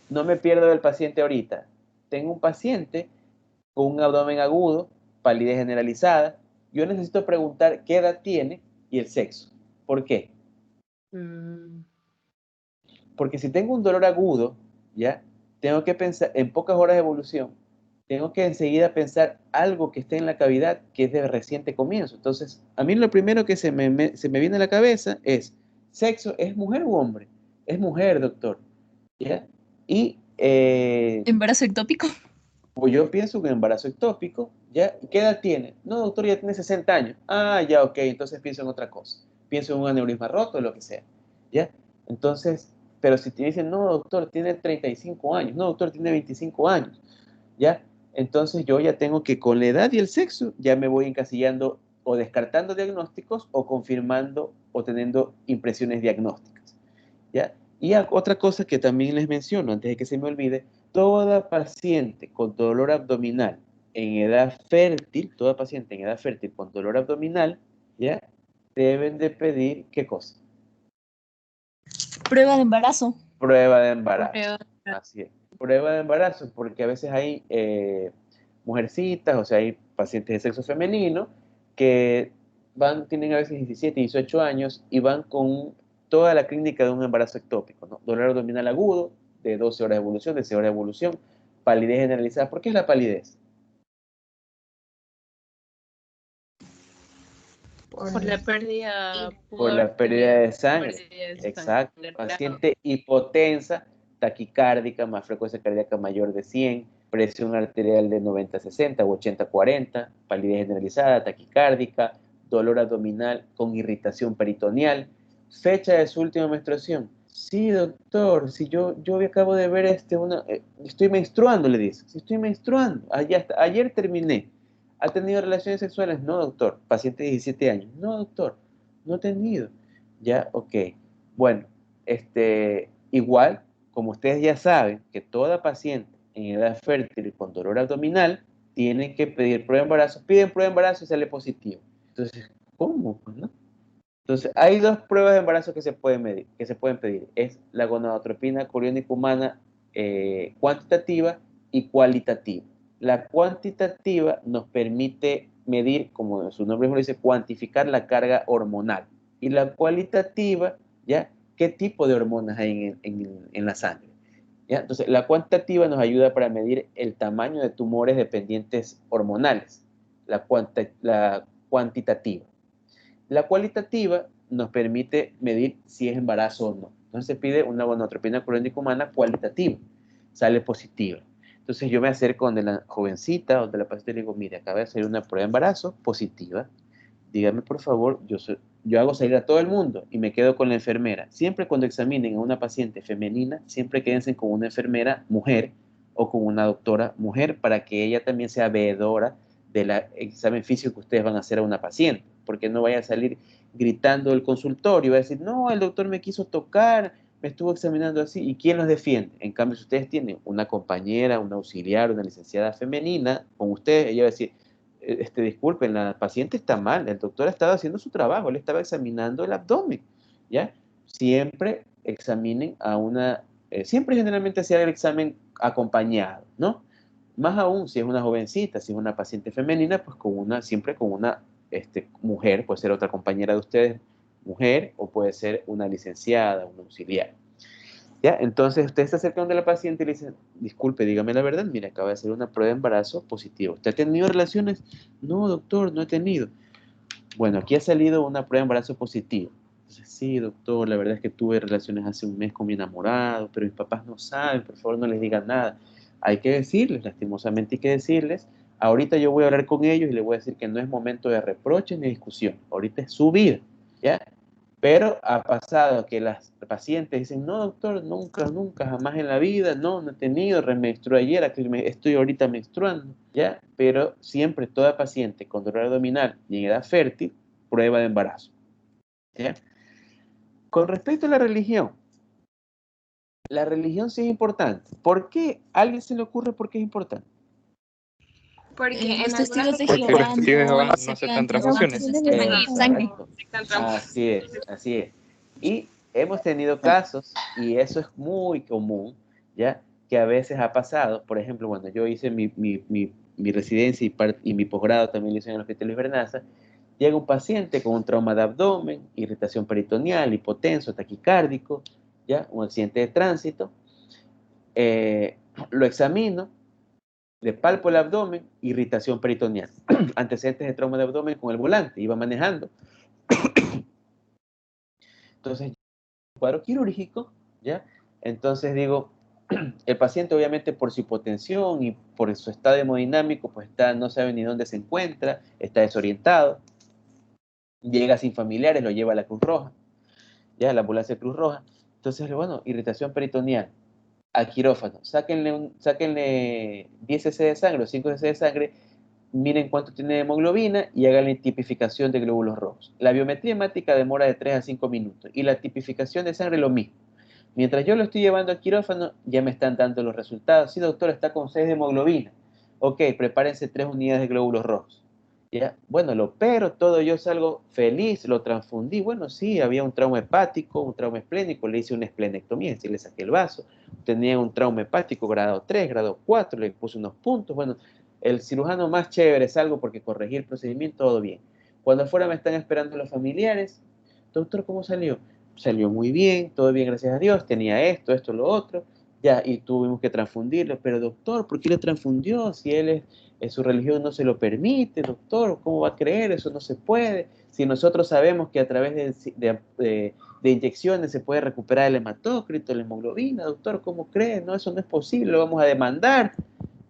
No me pierdo del paciente ahorita. Tengo un paciente con un abdomen agudo, palidez generalizada. Yo necesito preguntar qué edad tiene y el sexo. ¿Por qué? Porque si tengo un dolor agudo, ¿ya? Tengo que pensar, en pocas horas de evolución, tengo que enseguida pensar algo que esté en la cavidad que es de reciente comienzo. Entonces, a mí lo primero que se me viene a la cabeza es, ¿sexo es mujer u hombre? Es mujer, doctor, ¿ya? Y ¿Embarazo ectópico? pues yo pienso que embarazo ectópico, ¿ya? ¿Qué edad tiene? No, doctor, ya tiene 60 años. Ah, ya, ok, entonces pienso en otra cosa. Pienso en un aneurisma roto o lo que sea, ¿ya? Entonces, pero si te dicen, no, doctor, tiene 35 años, no, doctor, tiene 25 años, ¿ya? Entonces yo ya tengo que con la edad y el sexo ya me voy encasillando o descartando diagnósticos o confirmando o teniendo impresiones diagnósticas, ¿ya? Y otra cosa que también les menciono, antes de que se me olvide, toda paciente con dolor abdominal en edad fértil, toda paciente en edad fértil con dolor abdominal, ¿ya? Deben de pedir, ¿qué cosa? Prueba de embarazo. Prueba de embarazo. Así es. Prueba de embarazo, porque a veces hay mujercitas, o sea, hay pacientes de sexo femenino que tienen a veces 17, 18 años y van con toda la clínica de un embarazo ectópico, ¿no? Dolor abdominal agudo, de 12 horas de evolución, de 6 horas de evolución, palidez generalizada. ¿Por qué es la palidez? Por la pérdida. Por la pérdida de sangre. Exacto. Paciente hipotensa, taquicárdica, más frecuencia cardíaca mayor de 100, presión arterial de 90-60 o 80-40, palidez generalizada, taquicárdica, dolor abdominal con irritación peritoneal. Fecha de su última menstruación. Sí, doctor, si yo acabo de ver estoy menstruando, le dice. Si estoy menstruando, ayer terminé. ¿Ha tenido relaciones sexuales? No, doctor. Paciente de 17 años. No, doctor. No he tenido. Ya, ok. Bueno, igual, como ustedes ya saben, que toda paciente en edad fértil y con dolor abdominal tienen que pedir prueba de embarazo. Piden prueba de embarazo y sale positivo. Entonces, ¿cómo? Pues, ¿no? Entonces, hay dos pruebas de embarazo que se pueden medir, que se pueden pedir. Es la gonadotropina coriónica humana cuantitativa y cualitativa. La cuantitativa nos permite medir, como su nombre lo dice, cuantificar la carga hormonal. Y la cualitativa, ¿ya? ¿Qué tipo de hormonas hay en la sangre? ¿Ya? Entonces, la cuantitativa nos ayuda para medir el tamaño de tumores dependientes hormonales. La cuantitativa. La cualitativa nos permite medir si es embarazo o no. Entonces se pide una gonadotropina coriónica humana cualitativa. Sale positiva. Entonces yo me acerco donde la jovencita, donde la paciente, le digo, mire, acaba de hacer una prueba de embarazo positiva. Dígame, por favor, yo hago salir a todo el mundo y me quedo con la enfermera. Siempre cuando examinen a una paciente femenina, siempre quédense con una enfermera mujer o con una doctora mujer para que ella también sea veedora del examen físico que ustedes van a hacer a una paciente, porque no vaya a salir gritando del consultorio y va a decir, no, el doctor me quiso tocar, me estuvo examinando así, ¿y quién los defiende? En cambio, si ustedes tienen una compañera, una auxiliar, una licenciada femenina con ustedes, ella va a decir, disculpen, la paciente está mal, el doctor estaba haciendo su trabajo, él estaba examinando el abdomen, ¿ya? Siempre examinen siempre generalmente se hace el examen acompañado, ¿no? Más aún si es una jovencita, si es una paciente femenina, pues siempre con una mujer, puede ser otra compañera de ustedes, mujer, o puede ser una licenciada, una auxiliar. ¿Ya? Entonces usted se acerca donde la paciente y le dice, disculpe, dígame la verdad, mira, acaba de hacer una prueba de embarazo positiva. ¿Usted ha tenido relaciones? No, doctor, no he tenido. Bueno, aquí ha salido una prueba de embarazo positiva. Entonces, sí, doctor, la verdad es que tuve relaciones hace un mes con mi enamorado, pero mis papás no saben, por favor no les digan nada. Hay que decirles, lastimosamente hay que decirles. Ahorita yo voy a hablar con ellos y les voy a decir que no es momento de reproche ni discusión. Ahorita es su vida, ¿ya? Pero ha pasado que las pacientes dicen, no, doctor, nunca, nunca, jamás en la vida, no he tenido, remenstrué ayer, aquí estoy ahorita menstruando, ¿ya? Pero siempre toda paciente con dolor abdominal y en edad fértil, prueba de embarazo, ¿ya? Con respecto a la religión sí es importante. ¿Por qué? ¿A alguien se le ocurre por qué es importante? Porque Los en testigos de algunas Jehová testigos de Jehová no no aceptan aceptan trasplantes transfusiones. de sangre. Así es. Y hemos tenido casos, y eso es muy común, ¿ya? Que a veces ha pasado, por ejemplo, cuando yo hice mi residencia y mi posgrado también lo hice en el Hospital Luis Bernaza, llega un paciente con un trauma de abdomen, irritación peritoneal, hipotenso, taquicárdico, ¿ya? Un accidente de tránsito, lo examino, le palpo el abdomen, irritación peritoneal, antecedentes de trauma de abdomen con el volante, iba manejando. Entonces, cuadro quirúrgico, ¿ya? Entonces digo, el paciente obviamente por su hipotensión y por su estado hemodinámico, pues no sabe ni dónde se encuentra, está desorientado, llega sin familiares, lo lleva a la Cruz Roja, ya, la ambulancia Cruz Roja. Entonces, bueno, irritación peritoneal, al quirófano, sáquenle 10 cc de sangre o 5 cc de sangre, miren cuánto tiene de hemoglobina y hagan la tipificación de glóbulos rojos. La biometría hemática demora de 3 a 5 minutos y la tipificación de sangre lo mismo. Mientras yo lo estoy llevando al quirófano, ya me están dando los resultados. Sí, doctor, está con 6 de hemoglobina. Ok, prepárense 3 unidades de glóbulos rojos. ¿Ya? Bueno, lo opero, todo, yo salgo feliz, lo transfundí. Bueno, sí, había un trauma hepático, un trauma esplénico, le hice una esplenectomía, es decir, le saqué el vaso. Tenía un trauma hepático grado 3, grado 4, le puse unos puntos. Bueno, el cirujano más chévere, salgo porque corregí el procedimiento, todo bien. Cuando afuera me están esperando los familiares, doctor, ¿cómo salió? Salió muy bien, todo bien, gracias a Dios, tenía esto, lo otro, ya, y tuvimos que transfundirlo, pero doctor, ¿por qué lo transfundió? Si él su religión no se lo permite, doctor, ¿cómo va a creer? Eso no se puede. Si nosotros sabemos que a través de inyecciones se puede recuperar el hematócrito, la hemoglobina, doctor, ¿cómo cree? No, eso no es posible, lo vamos a demandar.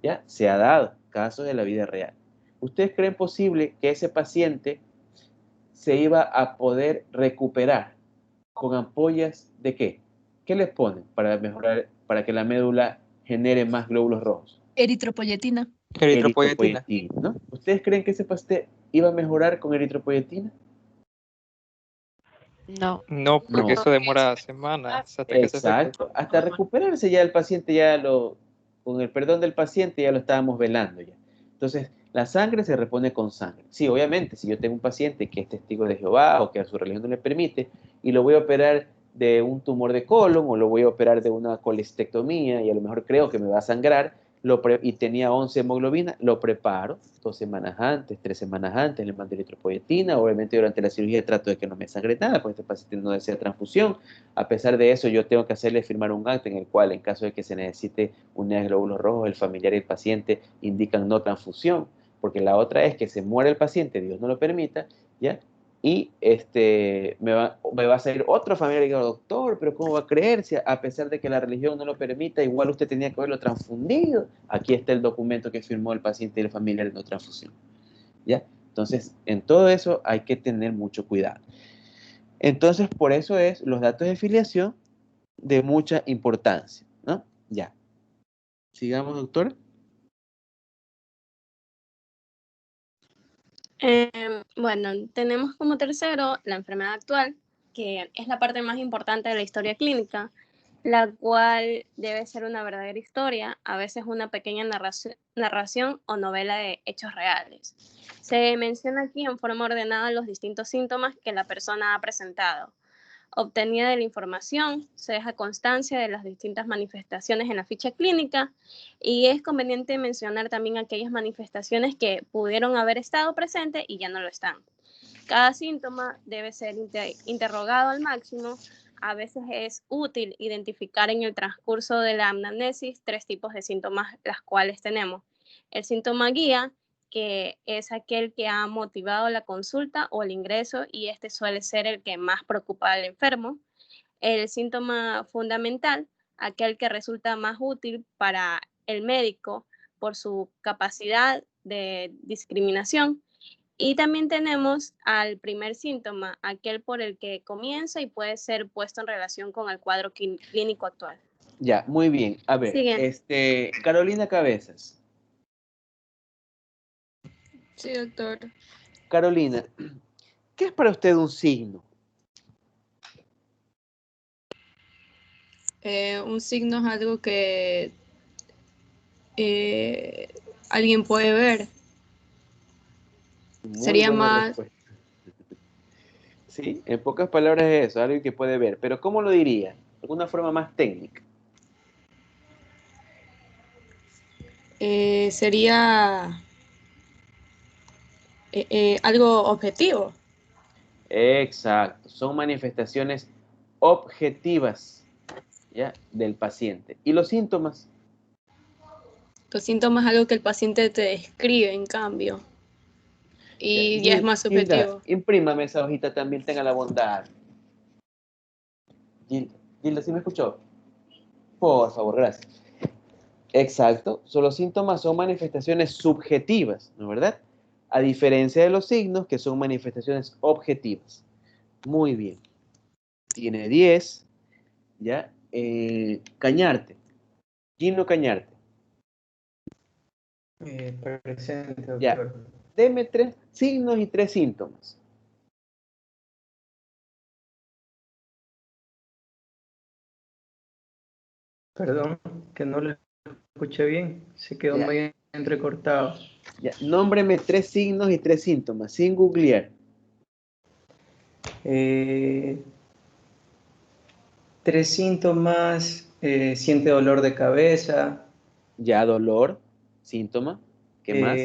¿Ya? Se ha dado, casos de la vida real. ¿Ustedes creen posible que ese paciente se iba a poder recuperar con ampollas de qué? ¿Qué les ponen para mejorar, para que la médula genere más glóbulos rojos? Eritropoyetina. Eritropoyetina. ¿No? ¿Ustedes creen que ese paciente iba a mejorar con eritropoyetina? No. No, porque No. eso demora semanas hasta que se efectúe. Exacto. Hasta recuperarse ya el paciente con el perdón del paciente ya lo estábamos velando ya. Entonces, la sangre se repone con sangre. Sí, obviamente, si yo tengo un paciente que es testigo de Jehová o que a su religión no le permite y lo voy a operar de un tumor de colon o lo voy a operar de una colestectomía y a lo mejor creo que me va a sangrar y tenía 11 hemoglobina, lo preparo 2 semanas antes, 3 semanas antes, le mando eritropoyetina, obviamente durante la cirugía trato de que no me sangre nada, porque este paciente no desea transfusión. A pesar de eso, yo tengo que hacerle firmar un acta en el cual, en caso de que se necesite unidades de glóbulos rojos, el familiar y el paciente indican no transfusión, porque la otra es que se muere el paciente, Dios no lo permita, ¿ya? Y me va a salir otro familiar y digo, doctor, pero ¿cómo va a creer si a pesar de que la religión no lo permita, igual usted tenía que haberlo transfundido? Aquí está el documento que firmó el paciente y el familiar de no transfusión, ¿ya? Entonces, en todo eso hay que tener mucho cuidado. Entonces, por eso es los datos de filiación de mucha importancia, ¿no? Ya. Sigamos, doctor. Bueno, tenemos como tercero la enfermedad actual, que es la parte más importante de la historia clínica, la cual debe ser una verdadera historia, a veces una pequeña narración o novela de hechos reales. Se menciona aquí en forma ordenada los distintos síntomas que la persona ha presentado. Obtenida de la información, se deja constancia de las distintas manifestaciones en la ficha clínica y es conveniente mencionar también aquellas manifestaciones que pudieron haber estado presentes y ya no lo están. Cada síntoma debe ser interrogado al máximo. A veces es útil identificar en el transcurso de la anamnesis 3 tipos de síntomas, las cuales tenemos. El síntoma guía, que es aquel que ha motivado la consulta o el ingreso y este suele ser el que más preocupa al enfermo. El síntoma fundamental, aquel que resulta más útil para el médico por su capacidad de discriminación. Y también tenemos al primer síntoma, aquel por el que comienza y puede ser puesto en relación con el cuadro clínico actual. Ya, muy bien. A ver, Siguiente. Carolina Cabezas. Sí, doctor. Carolina, ¿qué es para usted un signo? Un signo es algo que alguien puede ver. Muy Sería buena más... respuesta. Sí, en pocas palabras es eso, algo que puede ver. Pero ¿cómo lo diría? De alguna forma más técnica. Sería algo objetivo. Exacto, son manifestaciones objetivas, ¿ya? Del paciente. ¿Y los síntomas? Los síntomas es algo que el paciente te describe, en cambio. Y ya es más subjetivo. Imprímame esa hojita también, tenga la bondad. Gilda, ¿sí me escuchó? Por favor, gracias. Exacto, los síntomas son manifestaciones subjetivas, ¿no es verdad? A diferencia de los signos, que son manifestaciones objetivas. Muy bien. Tiene 10, ¿ya? Cañarte. Gino Cañarte. Presente, Ya. doctor. Deme 3 signos y 3 síntomas. Perdón, que no lo escuché bien. Se quedó Ya. muy entrecortado. Ya. Nómbreme 3 signos y 3 síntomas, sin googlear. 3 síntomas. Siente dolor de cabeza. Ya, dolor, síntoma. ¿Qué más?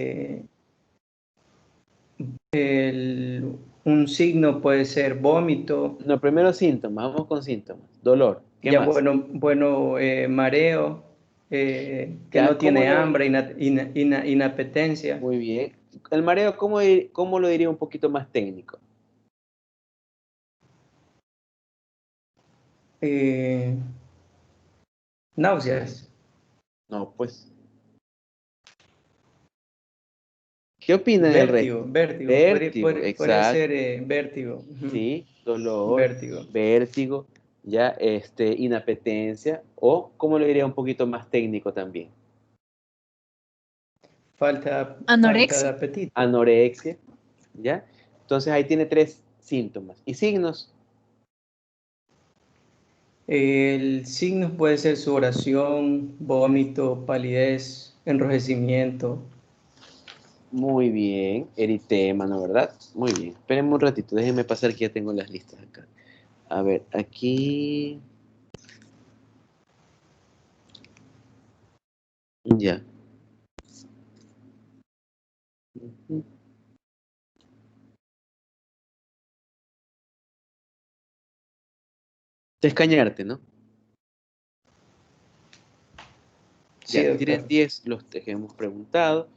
Un signo puede ser vómito. No, primero síntomas, vamos con síntomas. Dolor, ¿qué Ya, más? mareo, que Ya, no ¿cómo tiene lo- hambre, inapetencia. Muy bien. El mareo, ¿cómo lo diría un poquito más técnico? Náuseas. No, pues. ¿Qué opinan el resto? Vértigo. Vértigo, Puede exacto. ser vértigo. Ujú. Sí, dolor, Vértigo. vértigo, ya, inapetencia, o ¿cómo lo diría un poquito más técnico también? Falta de Anorexia. apetito. Anorexia, ¿ya? Entonces ahí tiene 3 síntomas. ¿Y signos? El signo puede ser sudoración, vómito, palidez, enrojecimiento. Muy bien, eritema, ¿no, verdad? Muy bien. Espérenme un ratito, déjenme pasar que ya tengo las listas acá. A ver, aquí. Ya. Ujú. Descañarte, ¿no? Sí, Ya, tienen doctor. 10 los que hemos preguntado.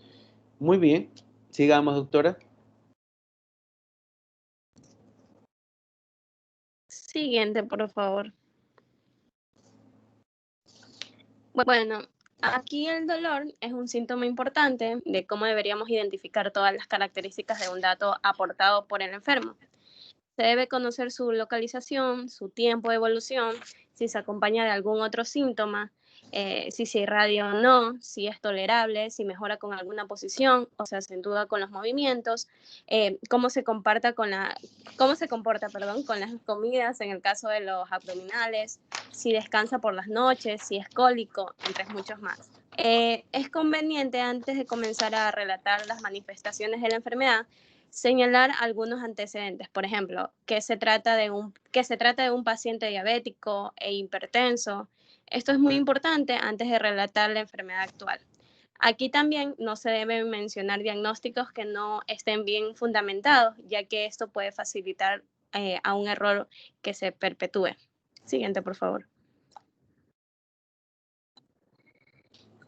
Muy bien. Sigamos, doctora. Siguiente, por favor. Bueno, aquí el dolor es un síntoma importante de cómo deberíamos identificar todas las características de un dato aportado por el enfermo. Se debe conocer su localización, su tiempo de evolución, si se acompaña de algún otro síntoma, si se irradia o no, si es tolerable, si mejora con alguna posición o se acentúa con los movimientos, cómo se comporta, con las comidas en el caso de los abdominales, si descansa por las noches, si es cólico, entre muchos más. Es conveniente, antes de comenzar a relatar las manifestaciones de la enfermedad, señalar algunos antecedentes, por ejemplo, que se trata de un paciente diabético e hipertenso. Esto es muy importante antes de relatar la enfermedad actual. Aquí también no se deben mencionar diagnósticos que no estén bien fundamentados, ya que esto puede facilitar a un error que se perpetúe. Siguiente, por favor.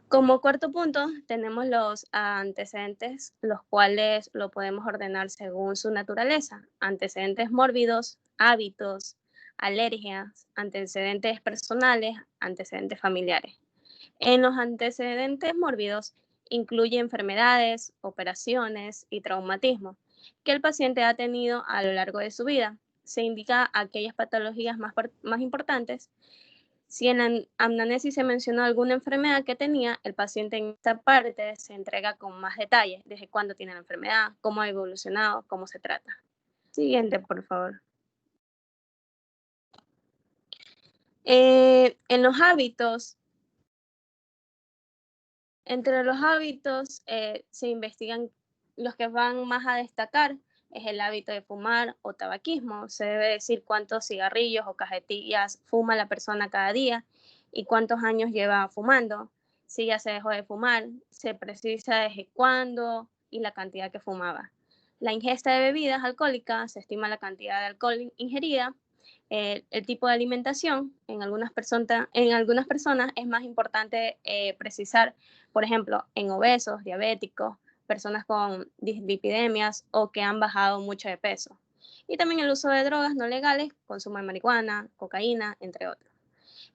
Como cuarto punto, tenemos los antecedentes, los cuales lo podemos ordenar según su naturaleza. Antecedentes mórbidos, hábitos, alergias, antecedentes personales, antecedentes familiares. En los antecedentes mórbidos incluye enfermedades, operaciones y traumatismo que el paciente ha tenido a lo largo de su vida. Se indica aquellas patologías más importantes. Si en la anamnesis se mencionó alguna enfermedad que tenía, el paciente en esta parte se entrega con más detalle, desde cuándo tiene la enfermedad, cómo ha evolucionado, cómo se trata. Siguiente, por favor. En los hábitos, entre los hábitos se investigan los que van más a destacar, es el hábito de fumar o tabaquismo. Se debe decir cuántos cigarrillos o cajetillas fuma la persona cada día y cuántos años lleva fumando. Si ya se dejó de fumar, se precisa desde cuándo y la cantidad que fumaba. La ingesta de bebidas alcohólicas, se estima la cantidad de alcohol ingerida. El tipo de alimentación, en algunas personas es más importante precisar, por ejemplo, en obesos, diabéticos, personas con dislipidemias o que han bajado mucho de peso. Y también el uso de drogas no legales, consumo de marihuana, cocaína, entre otros.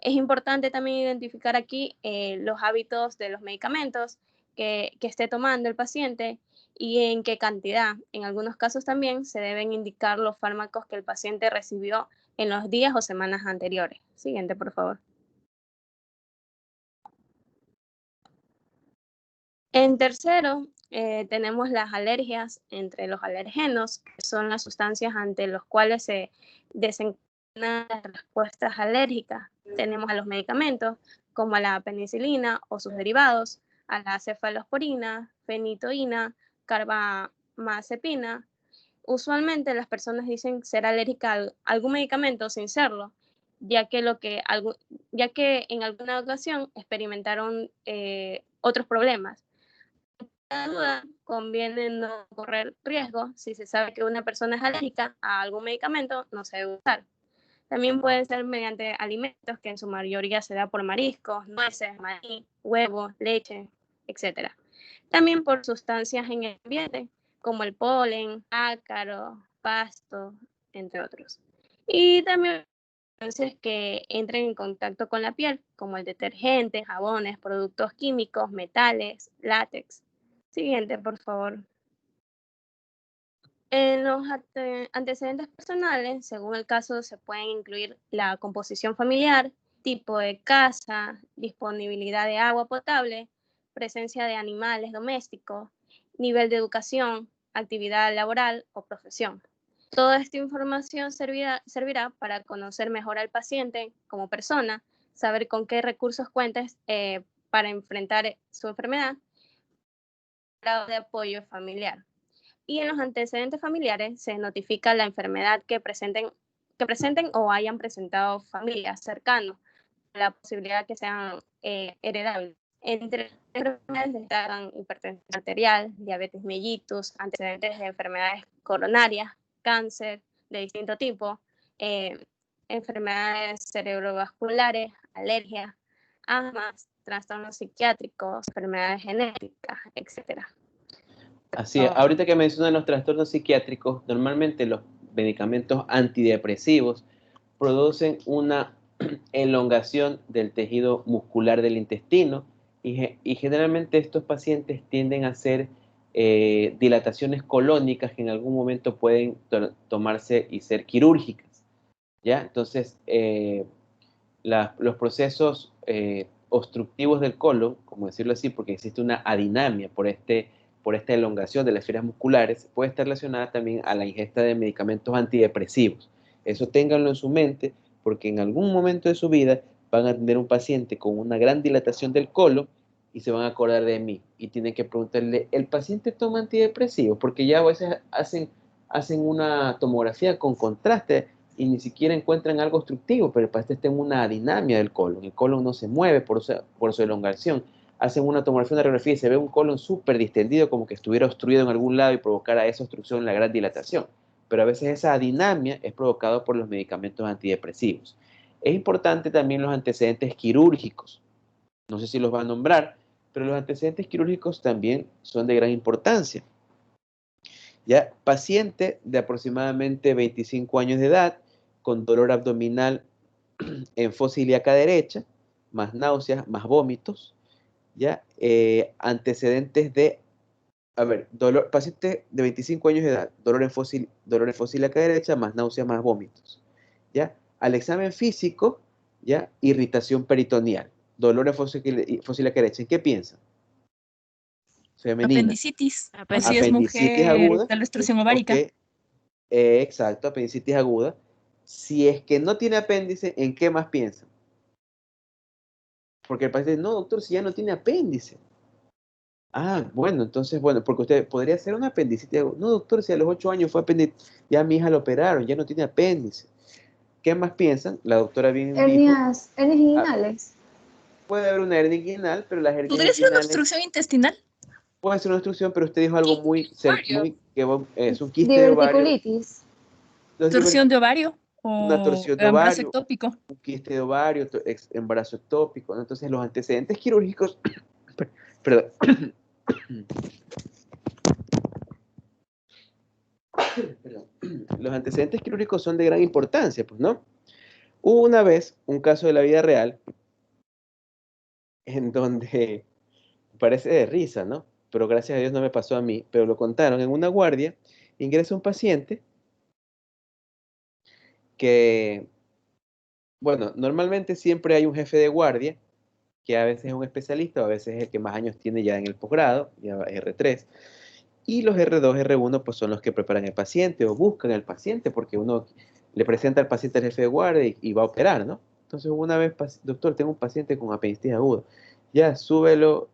Es importante también identificar aquí los hábitos de los medicamentos que esté tomando el paciente y en qué cantidad. En algunos casos también se deben indicar los fármacos que el paciente recibió en los días o semanas anteriores. Siguiente, por favor. En tercero, tenemos las alergias entre los alergenos, que son las sustancias ante los cuales se desencadenan las respuestas alérgicas. Tenemos a los medicamentos, como a la penicilina o sus derivados, a la cefalosporina, fenitoína, carbamazepina. Usualmente las personas dicen ser alérgica a algún medicamento sin serlo, ya que en alguna ocasión experimentaron otros problemas. Sin duda, conviene no correr riesgo. Si se sabe que una persona es alérgica a algún medicamento, no se debe usar. También puede ser mediante alimentos, que en su mayoría se da por mariscos, nueces, maíz, huevos, leche, etc. También por sustancias en el ambiente, como el polen, ácaro, pasto, entre otros. Y también sustancias que entren en contacto con la piel, como el detergente, jabones, productos químicos, metales, látex. Siguiente, por favor. En los antecedentes personales, según el caso, se pueden incluir la composición familiar, tipo de casa, disponibilidad de agua potable, presencia de animales domésticos, nivel de educación, actividad laboral o profesión. Toda esta información servirá para conocer mejor al paciente como persona, saber con qué recursos cuentes para enfrentar su enfermedad, grado de apoyo familiar. Y en los antecedentes familiares se notifica la enfermedad que presenten o hayan presentado familias cercanos, la posibilidad que sean heredables. Entre enfermedades destacan hipertensión arterial, diabetes mellitus, antecedentes de enfermedades coronarias, cáncer de distinto tipo, enfermedades cerebrovasculares, alergias, asma, trastornos psiquiátricos, enfermedades genéticas, etc. Así es. Ahorita que mencionan los trastornos psiquiátricos, normalmente los medicamentos antidepresivos producen una elongación del tejido muscular del intestino y generalmente estos pacientes tienden a hacer dilataciones colónicas que en algún momento pueden tomarse y ser quirúrgicas, ¿ya? Entonces, los procesos obstructivos del colon, como decirlo así, porque existe una adinamia por esta elongación de las fibras musculares, puede estar relacionada también a la ingesta de medicamentos antidepresivos. Eso ténganlo en su mente, porque en algún momento de su vida van a tener un paciente con una gran dilatación del colon y se van a acordar de mí y tienen que preguntarle, ¿el paciente toma antidepresivos? Porque ya a veces hacen una tomografía con contraste y ni siquiera encuentran algo obstructivo, pero el paciente está en una adinamia del colon. El colon no se mueve por su elongación. Hacen una tomografía, una radiografía y se ve un colon súper distendido, como que estuviera obstruido en algún lado y provocara esa obstrucción, la gran dilatación. Pero a veces esa adinamia es provocada por los medicamentos antidepresivos. Es importante también los antecedentes quirúrgicos. No sé si los va a nombrar, pero los antecedentes quirúrgicos también son de gran importancia. Ya, paciente de aproximadamente 25 años de edad, con dolor abdominal en fosa ilíaca derecha, más náuseas, más vómitos, ¿ya? Antecedentes de, paciente de 25 años de edad, dolor en fosa ilíaca derecha, más náuseas, más vómitos, ¿ya? Al examen físico, ¿ya? Irritación peritoneal, dolor en fosa ilíaca derecha, ¿en qué piensan? Femenina. Apendicitis. Apendicitis. Si es mujer, aguda. de la obstrucción ovárica. Okay. Exacto, apendicitis aguda. Si es que no tiene apéndice, ¿en qué más piensan? Porque el paciente dice, no, doctor, si ya no tiene apéndice. Ah, bueno, entonces, bueno, porque usted podría ser una apendicitis aguda. No, doctor, si a los 8 años fue apéndice, ya a mi hija lo operaron, ya no tiene apéndice. ¿Qué más piensan? La doctora bien hernias inguinales. Puede haber una hernia inguinal, pero las hernias ¿Podría ser una obstrucción intestinal? Puede ser una obstrucción, pero usted dijo algo es un quiste de ovario. Diverticulitis. ¿Torsión de ovario? Una torsión de embarazo ovario, ectópico. un quiste de ovario, embarazo ectópico, ¿no? Entonces los antecedentes quirúrgicos, perdón, los antecedentes quirúrgicos son de gran importancia, pues, ¿no? Hubo una vez un caso de la vida real en donde parece de risa, ¿no? Pero gracias a Dios no me pasó a mí, pero lo contaron. En una guardia ingresa un paciente que, bueno, normalmente siempre hay un jefe de guardia que a veces es un especialista o a veces es el que más años tiene ya en el posgrado, ya R3. Y los R2, R1, pues son los que preparan al paciente o buscan al paciente porque uno le presenta al paciente al jefe de guardia y va a operar, ¿no? Entonces una vez, doctor, tengo un paciente con apendicitis aguda, ya súbelo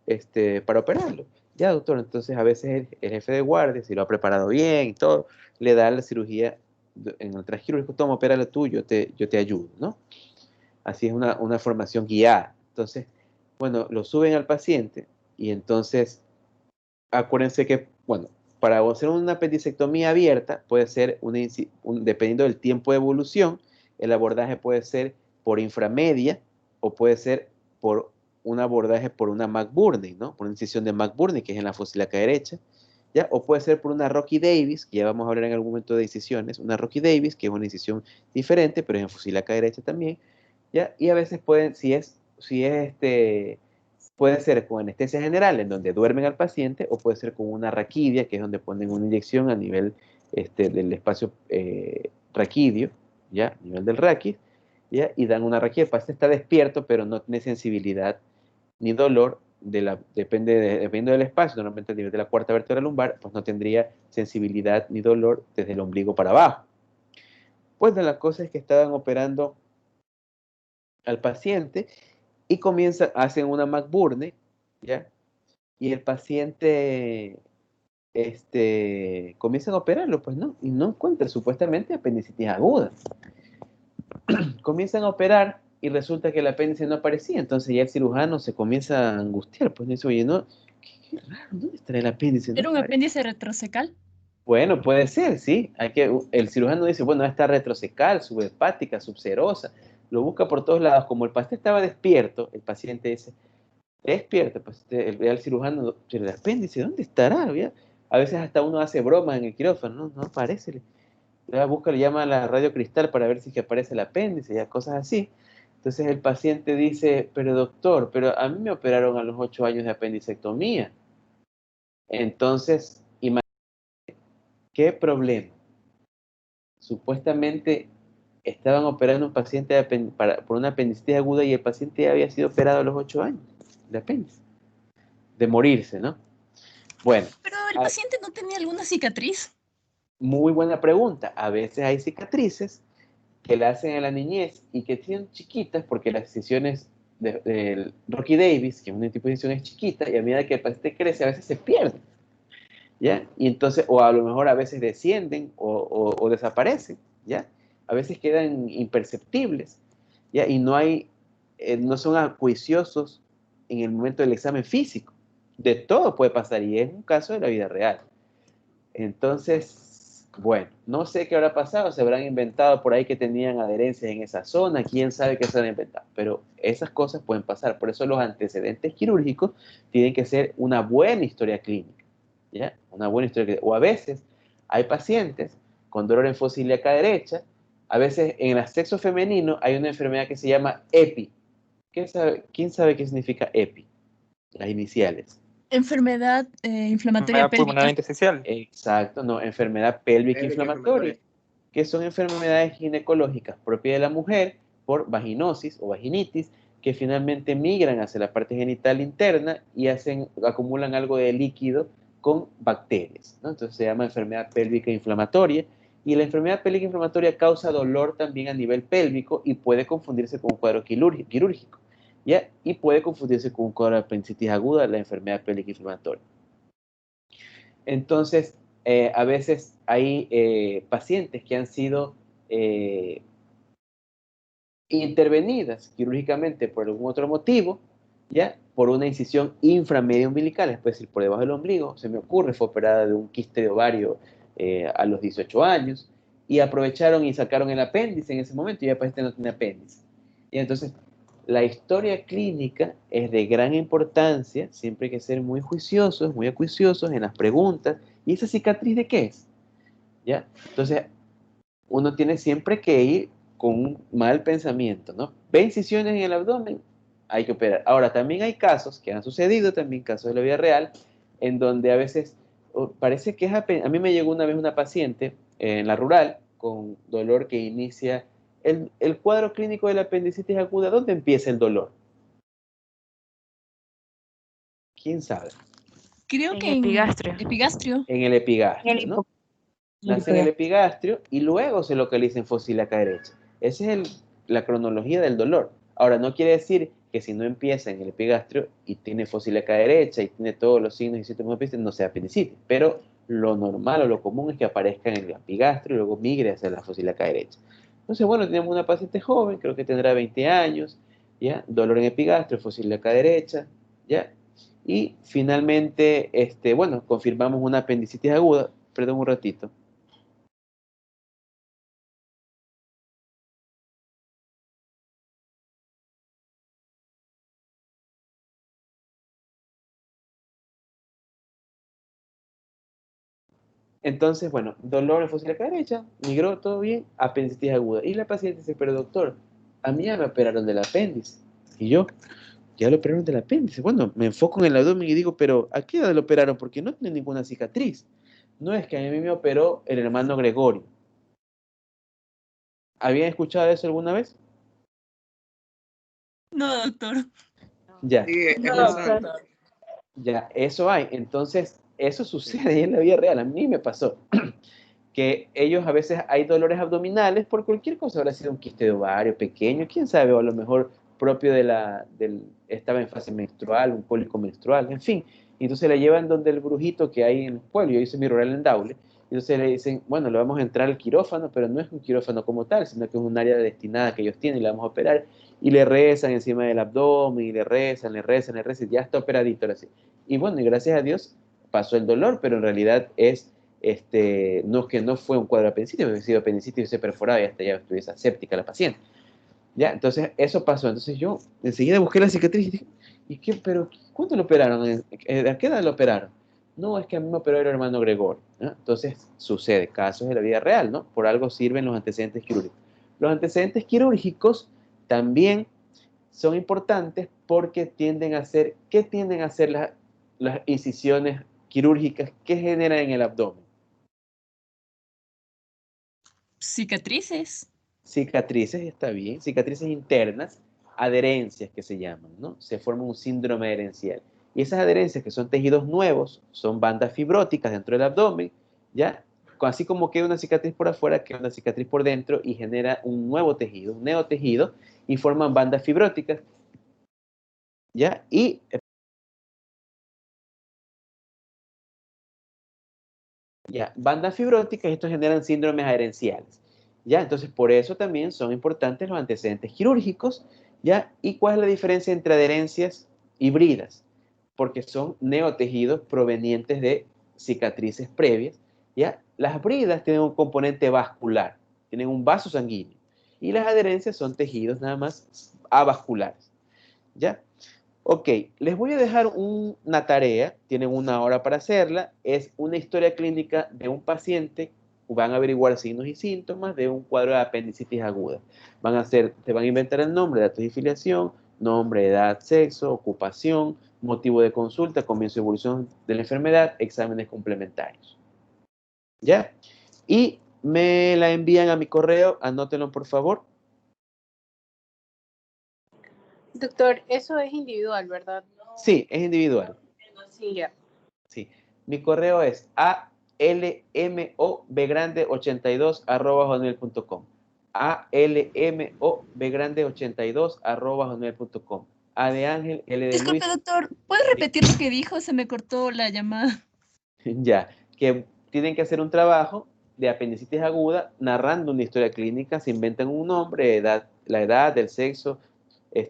para operarlo. Ya, doctor, entonces a veces el jefe de guardia, si lo ha preparado bien y todo, le da la cirugía en el transquirúrgico, toma, opera lo tuyo, yo te ayudo, ¿no? Así es una formación guiada. Entonces, bueno, lo suben al paciente y entonces, acuérdense que, bueno, para hacer una apendicectomía abierta, puede ser, dependiendo del tiempo de evolución, el abordaje puede ser por inframedia o puede ser por un abordaje por una McBurney, ¿no? Por una incisión de McBurney, que es en la fusílaca derecha, ¿ya? O puede ser por una Rocky Davis, que ya vamos a hablar en algún momento de incisiones, una Rocky Davis, que es una incisión diferente, pero es en fusílaca derecha también, ¿ya? Y a veces pueden, puede ser con anestesia general, en donde duermen al paciente, o puede ser con una raquidia, que es donde ponen una inyección a nivel del espacio raquidio, ¿ya? A nivel del raquis, ¿ya? Y dan una raquidia. El paciente está despierto, pero no tiene sensibilidad ni dolor, dependiendo del espacio, normalmente a nivel de la cuarta vértebra lumbar, pues no tendría sensibilidad ni dolor desde el ombligo para abajo. Pues de las cosas es que estaban operando al paciente y hacen una McBurney, ¿ya? Y el paciente, comienzan a operarlo, pues no, y no encuentra supuestamente apendicitis aguda. Comienzan a operar y resulta que el apéndice no aparecía, entonces ya el cirujano se comienza a angustiar, pues dice, oye, no, qué raro, ¿dónde está el apéndice? ¿Era un apéndice retrocecal? Bueno, puede ser, sí. El cirujano dice, bueno, está retrocecal, subhepática, subserosa. Lo busca por todos lados. Como el paciente estaba despierto, el paciente dice, despierto, pues el cirujano, el apéndice, ¿dónde estará? ¿Ya? A veces hasta uno hace bromas en el quirófano, no aparece. Le busca, le llama a la radio cristal para ver si que aparece el apéndice, ya cosas así. Entonces el paciente dice, pero doctor, pero a mí me operaron a los 8 años de apendicectomía. Entonces, ¿qué problema? Supuestamente estaban operando a un paciente por una apendicitis aguda y el paciente ya había sido operado a los 8 años de apéndice, de morirse, ¿no? Bueno. ¿Pero el paciente no tenía alguna cicatriz? Muy buena pregunta. A veces hay cicatrices que le hacen a la niñez y que son chiquitas porque las incisiones del Rocky Davis, que es un tipo de incisión, es chiquita y a medida que el paciente crece a veces se pierde, ¿ya? Y entonces, o a lo mejor a veces descienden o desaparecen, ¿ya? A veces quedan imperceptibles, ¿ya? Y no son acuiciosos en el momento del examen físico. De todo puede pasar y es un caso de la vida real. Entonces, bueno, no sé qué habrá pasado, se habrán inventado por ahí que tenían adherencias en esa zona, quién sabe qué se han inventado, pero esas cosas pueden pasar. Por eso los antecedentes quirúrgicos tienen que ser una buena historia clínica, ¿ya? Una buena historia clínica. O a veces hay pacientes con dolor en fosa ilíaca derecha, a veces en el sexo femenino hay una enfermedad que se llama EPI. ¿Quién sabe qué significa EPI? Las iniciales. Enfermedad inflamatoria Enfermedad pulmonar pélvica. intersticial. Exacto, no, enfermedad pélvica inflamatoria, que son enfermedades ginecológicas propias de la mujer por vaginosis o vaginitis, que finalmente migran hacia la parte genital interna y acumulan algo de líquido con bacterias, ¿no? Entonces se llama enfermedad pélvica inflamatoria, y la enfermedad pélvica inflamatoria causa dolor también a nivel pélvico y puede confundirse con un cuadro quirúrgico, ¿ya? Y puede confundirse con un cuadro de apendicitis aguda, la enfermedad pélvica inflamatoria. Entonces, a veces hay pacientes que han sido intervenidas quirúrgicamente por algún otro motivo, ¿ya? Por una incisión inframedia umbilical, es decir, por debajo del ombligo. Se me ocurre, fue operada de un quiste de ovario a los 18 años, y aprovecharon y sacaron el apéndice en ese momento, y ya el paciente no tiene apéndice. Y entonces, la historia clínica es de gran importancia, siempre hay que ser muy juiciosos, muy acuiciosos en las preguntas. ¿Y esa cicatriz de qué es? ¿Ya? Entonces, uno tiene siempre que ir con un mal pensamiento, ¿no? Ve incisiones en el abdomen, hay que operar. Ahora, también hay casos que han sucedido, también casos de la vida real, en donde a veces parece que es a mí me llegó una vez una paciente en la rural con dolor que inicia el cuadro clínico de la apendicitis aguda. ¿Dónde empieza el dolor? ¿Quién sabe? Creo En que en epigastrio. epigastrio. En el epigastrio, ¿no? Nace en el epigastrio y luego se localiza en fosa ilíaca derecha. Esa es la cronología del dolor. Ahora, no quiere decir que si no empieza en el epigastrio y tiene fosa ilíaca derecha y tiene todos los signos y síntomas de apendicitis, no sea apendicitis. Pero lo normal o lo común es que aparezca en el epigastrio y luego migre hacia la fosa ilíaca derecha. Entonces, bueno, tenemos una paciente joven, creo que tendrá 20 años, ¿ya? Dolor en epigastrio, fosa ilíaca derecha, ¿ya? Y finalmente, bueno, confirmamos una apendicitis aguda. Perdón un ratito. Entonces, bueno, dolor en fosa ilíaca derecha, migró, todo bien, apendicitis aguda. Y la paciente dice, pero doctor, a mí ya me operaron del apéndice. Y yo, ya lo operaron del apéndice. Bueno, me enfoco en el abdomen y digo, pero ¿a qué edad lo operaron? Porque no tiene ninguna cicatriz. No, es que a mí me operó el hermano Gregorio. ¿Habían escuchado eso alguna vez? No, doctor. Ya. Sí, es No, razón. doctor. Ya, eso hay. Entonces, eso sucede en la vida real. A mí me pasó que ellos a veces hay dolores abdominales por cualquier cosa. Habrá sido un quiste de ovario pequeño, quién sabe, o a lo mejor propio estaba en fase menstrual, un cólico menstrual, en fin. Y entonces le llevan donde el brujito que hay en el pueblo. Yo hice mi rural en Daule. Entonces le dicen, bueno, le vamos a entrar al quirófano, pero no es un quirófano como tal, sino que es un área destinada que ellos tienen y le vamos a operar. Y le rezan encima del abdomen, y le rezan, y ya está operadito ahora sí. Y bueno, y gracias a Dios pasó el dolor, pero en realidad no es que no fue un cuadro de apendicitis, hubiese sido apendicitis, hubiese perforado y hasta ya estuviese aséptica la paciente. Ya, entonces eso pasó. Entonces yo enseguida busqué la cicatriz y dije, pero ¿cuánto lo operaron? ¿A qué edad lo operaron? No, es que a mí me operó el hermano Gregorio, ¿no? Entonces sucede, casos de la vida real, ¿no? Por algo sirven los antecedentes quirúrgicos. Los antecedentes quirúrgicos también son importantes porque ¿qué tienden a hacer las incisiones quirúrgicas que generan en el abdomen? Cicatrices. Cicatrices, está bien, cicatrices internas, adherencias que se llaman, ¿no? Se forma un síndrome adherencial. Y esas adherencias, que son tejidos nuevos, son bandas fibróticas dentro del abdomen, ¿ya? Así como queda una cicatriz por afuera, queda una cicatriz por dentro y genera un nuevo tejido, un neotejido, y forman bandas fibróticas, ¿ya? Y ya, bandas fibróticas, estos generan síndromes adherenciales. ¿Ya? Entonces, por eso también son importantes los antecedentes quirúrgicos, ¿ya? ¿Y cuál es la diferencia entre adherencias y bridas? Porque son neotejidos provenientes de cicatrices previas, ¿ya? Las bridas tienen un componente vascular, tienen un vaso sanguíneo, y las adherencias son tejidos nada más avasculares, ¿ya? Ok, les voy a dejar una tarea, tienen 1 hora para hacerla, es una historia clínica de un paciente, van a averiguar signos y síntomas de un cuadro de apendicitis aguda. Te van a inventar el nombre, datos de filiación, nombre, edad, sexo, ocupación, motivo de consulta, comienzo y evolución de la enfermedad, exámenes complementarios. ¿Ya? Y me la envían a mi correo, anótenlo por favor. Doctor, eso es individual, ¿verdad? Sí, es individual. Sí, ya. Sí. Mi correo es almobgrande82@hotmail.com. almobgrande82@hotmail.com. A de Ángel, L de Luis. Disculpe, doctor, ¿puede repetir lo que dijo? Se me cortó la llamada. Ya, que tienen que hacer un trabajo de apendicitis aguda narrando una historia clínica, se inventan un nombre, la edad, el sexo,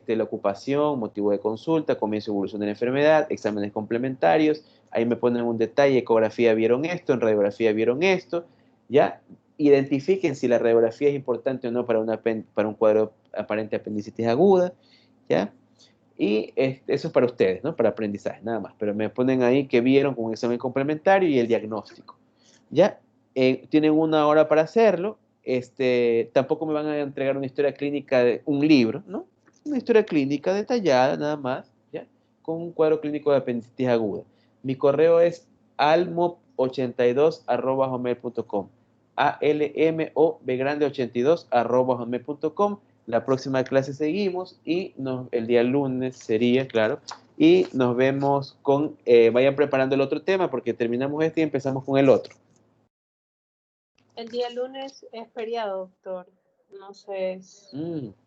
la ocupación, motivo de consulta, comienzo y evolución de la enfermedad, exámenes complementarios, ahí me ponen un detalle, ecografía vieron esto, en radiografía vieron esto, ya, identifiquen si la radiografía es importante o no para un cuadro aparente de apendicitis aguda, ya, y eso es para ustedes, ¿no? Para aprendizaje, nada más. Pero me ponen ahí que vieron con un examen complementario y el diagnóstico. ¿Ya? Tienen 1 hora para hacerlo. Tampoco me van a entregar una historia clínica de un libro, ¿no? Una historia clínica detallada, nada más, ¿ya? Con un cuadro clínico de apendicitis aguda. Mi correo es almo82@hotmail.com. almobgrande82@hotmail.com. La próxima clase seguimos y el día lunes sería, claro, Y nos vemos con, vayan preparando el otro tema porque terminamos este y empezamos con el otro. El día lunes es feriado, doctor. No sé.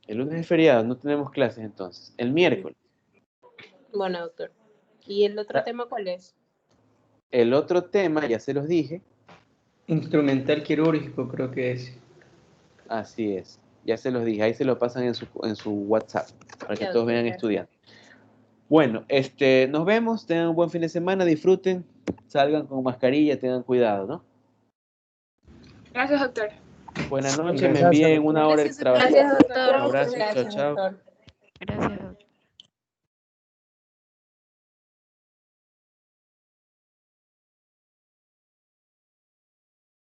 El lunes es feriado, no tenemos clases entonces. El miércoles. Bueno, doctor. ¿Y el otro tema cuál es? El otro tema, ya se los dije. Instrumental quirúrgico, creo que es. Así es, ya se los dije. Ahí se lo pasan en su WhatsApp para que todos vayan estudiando. Bueno, nos vemos. Tengan un buen fin de semana. Disfruten. Salgan con mascarilla. Tengan cuidado, ¿no? Gracias, doctor. Buenas noches. Me envíen una hora de trabajo. Gracias, doctor. Un abrazo. Chao, chao. Gracias, doctor.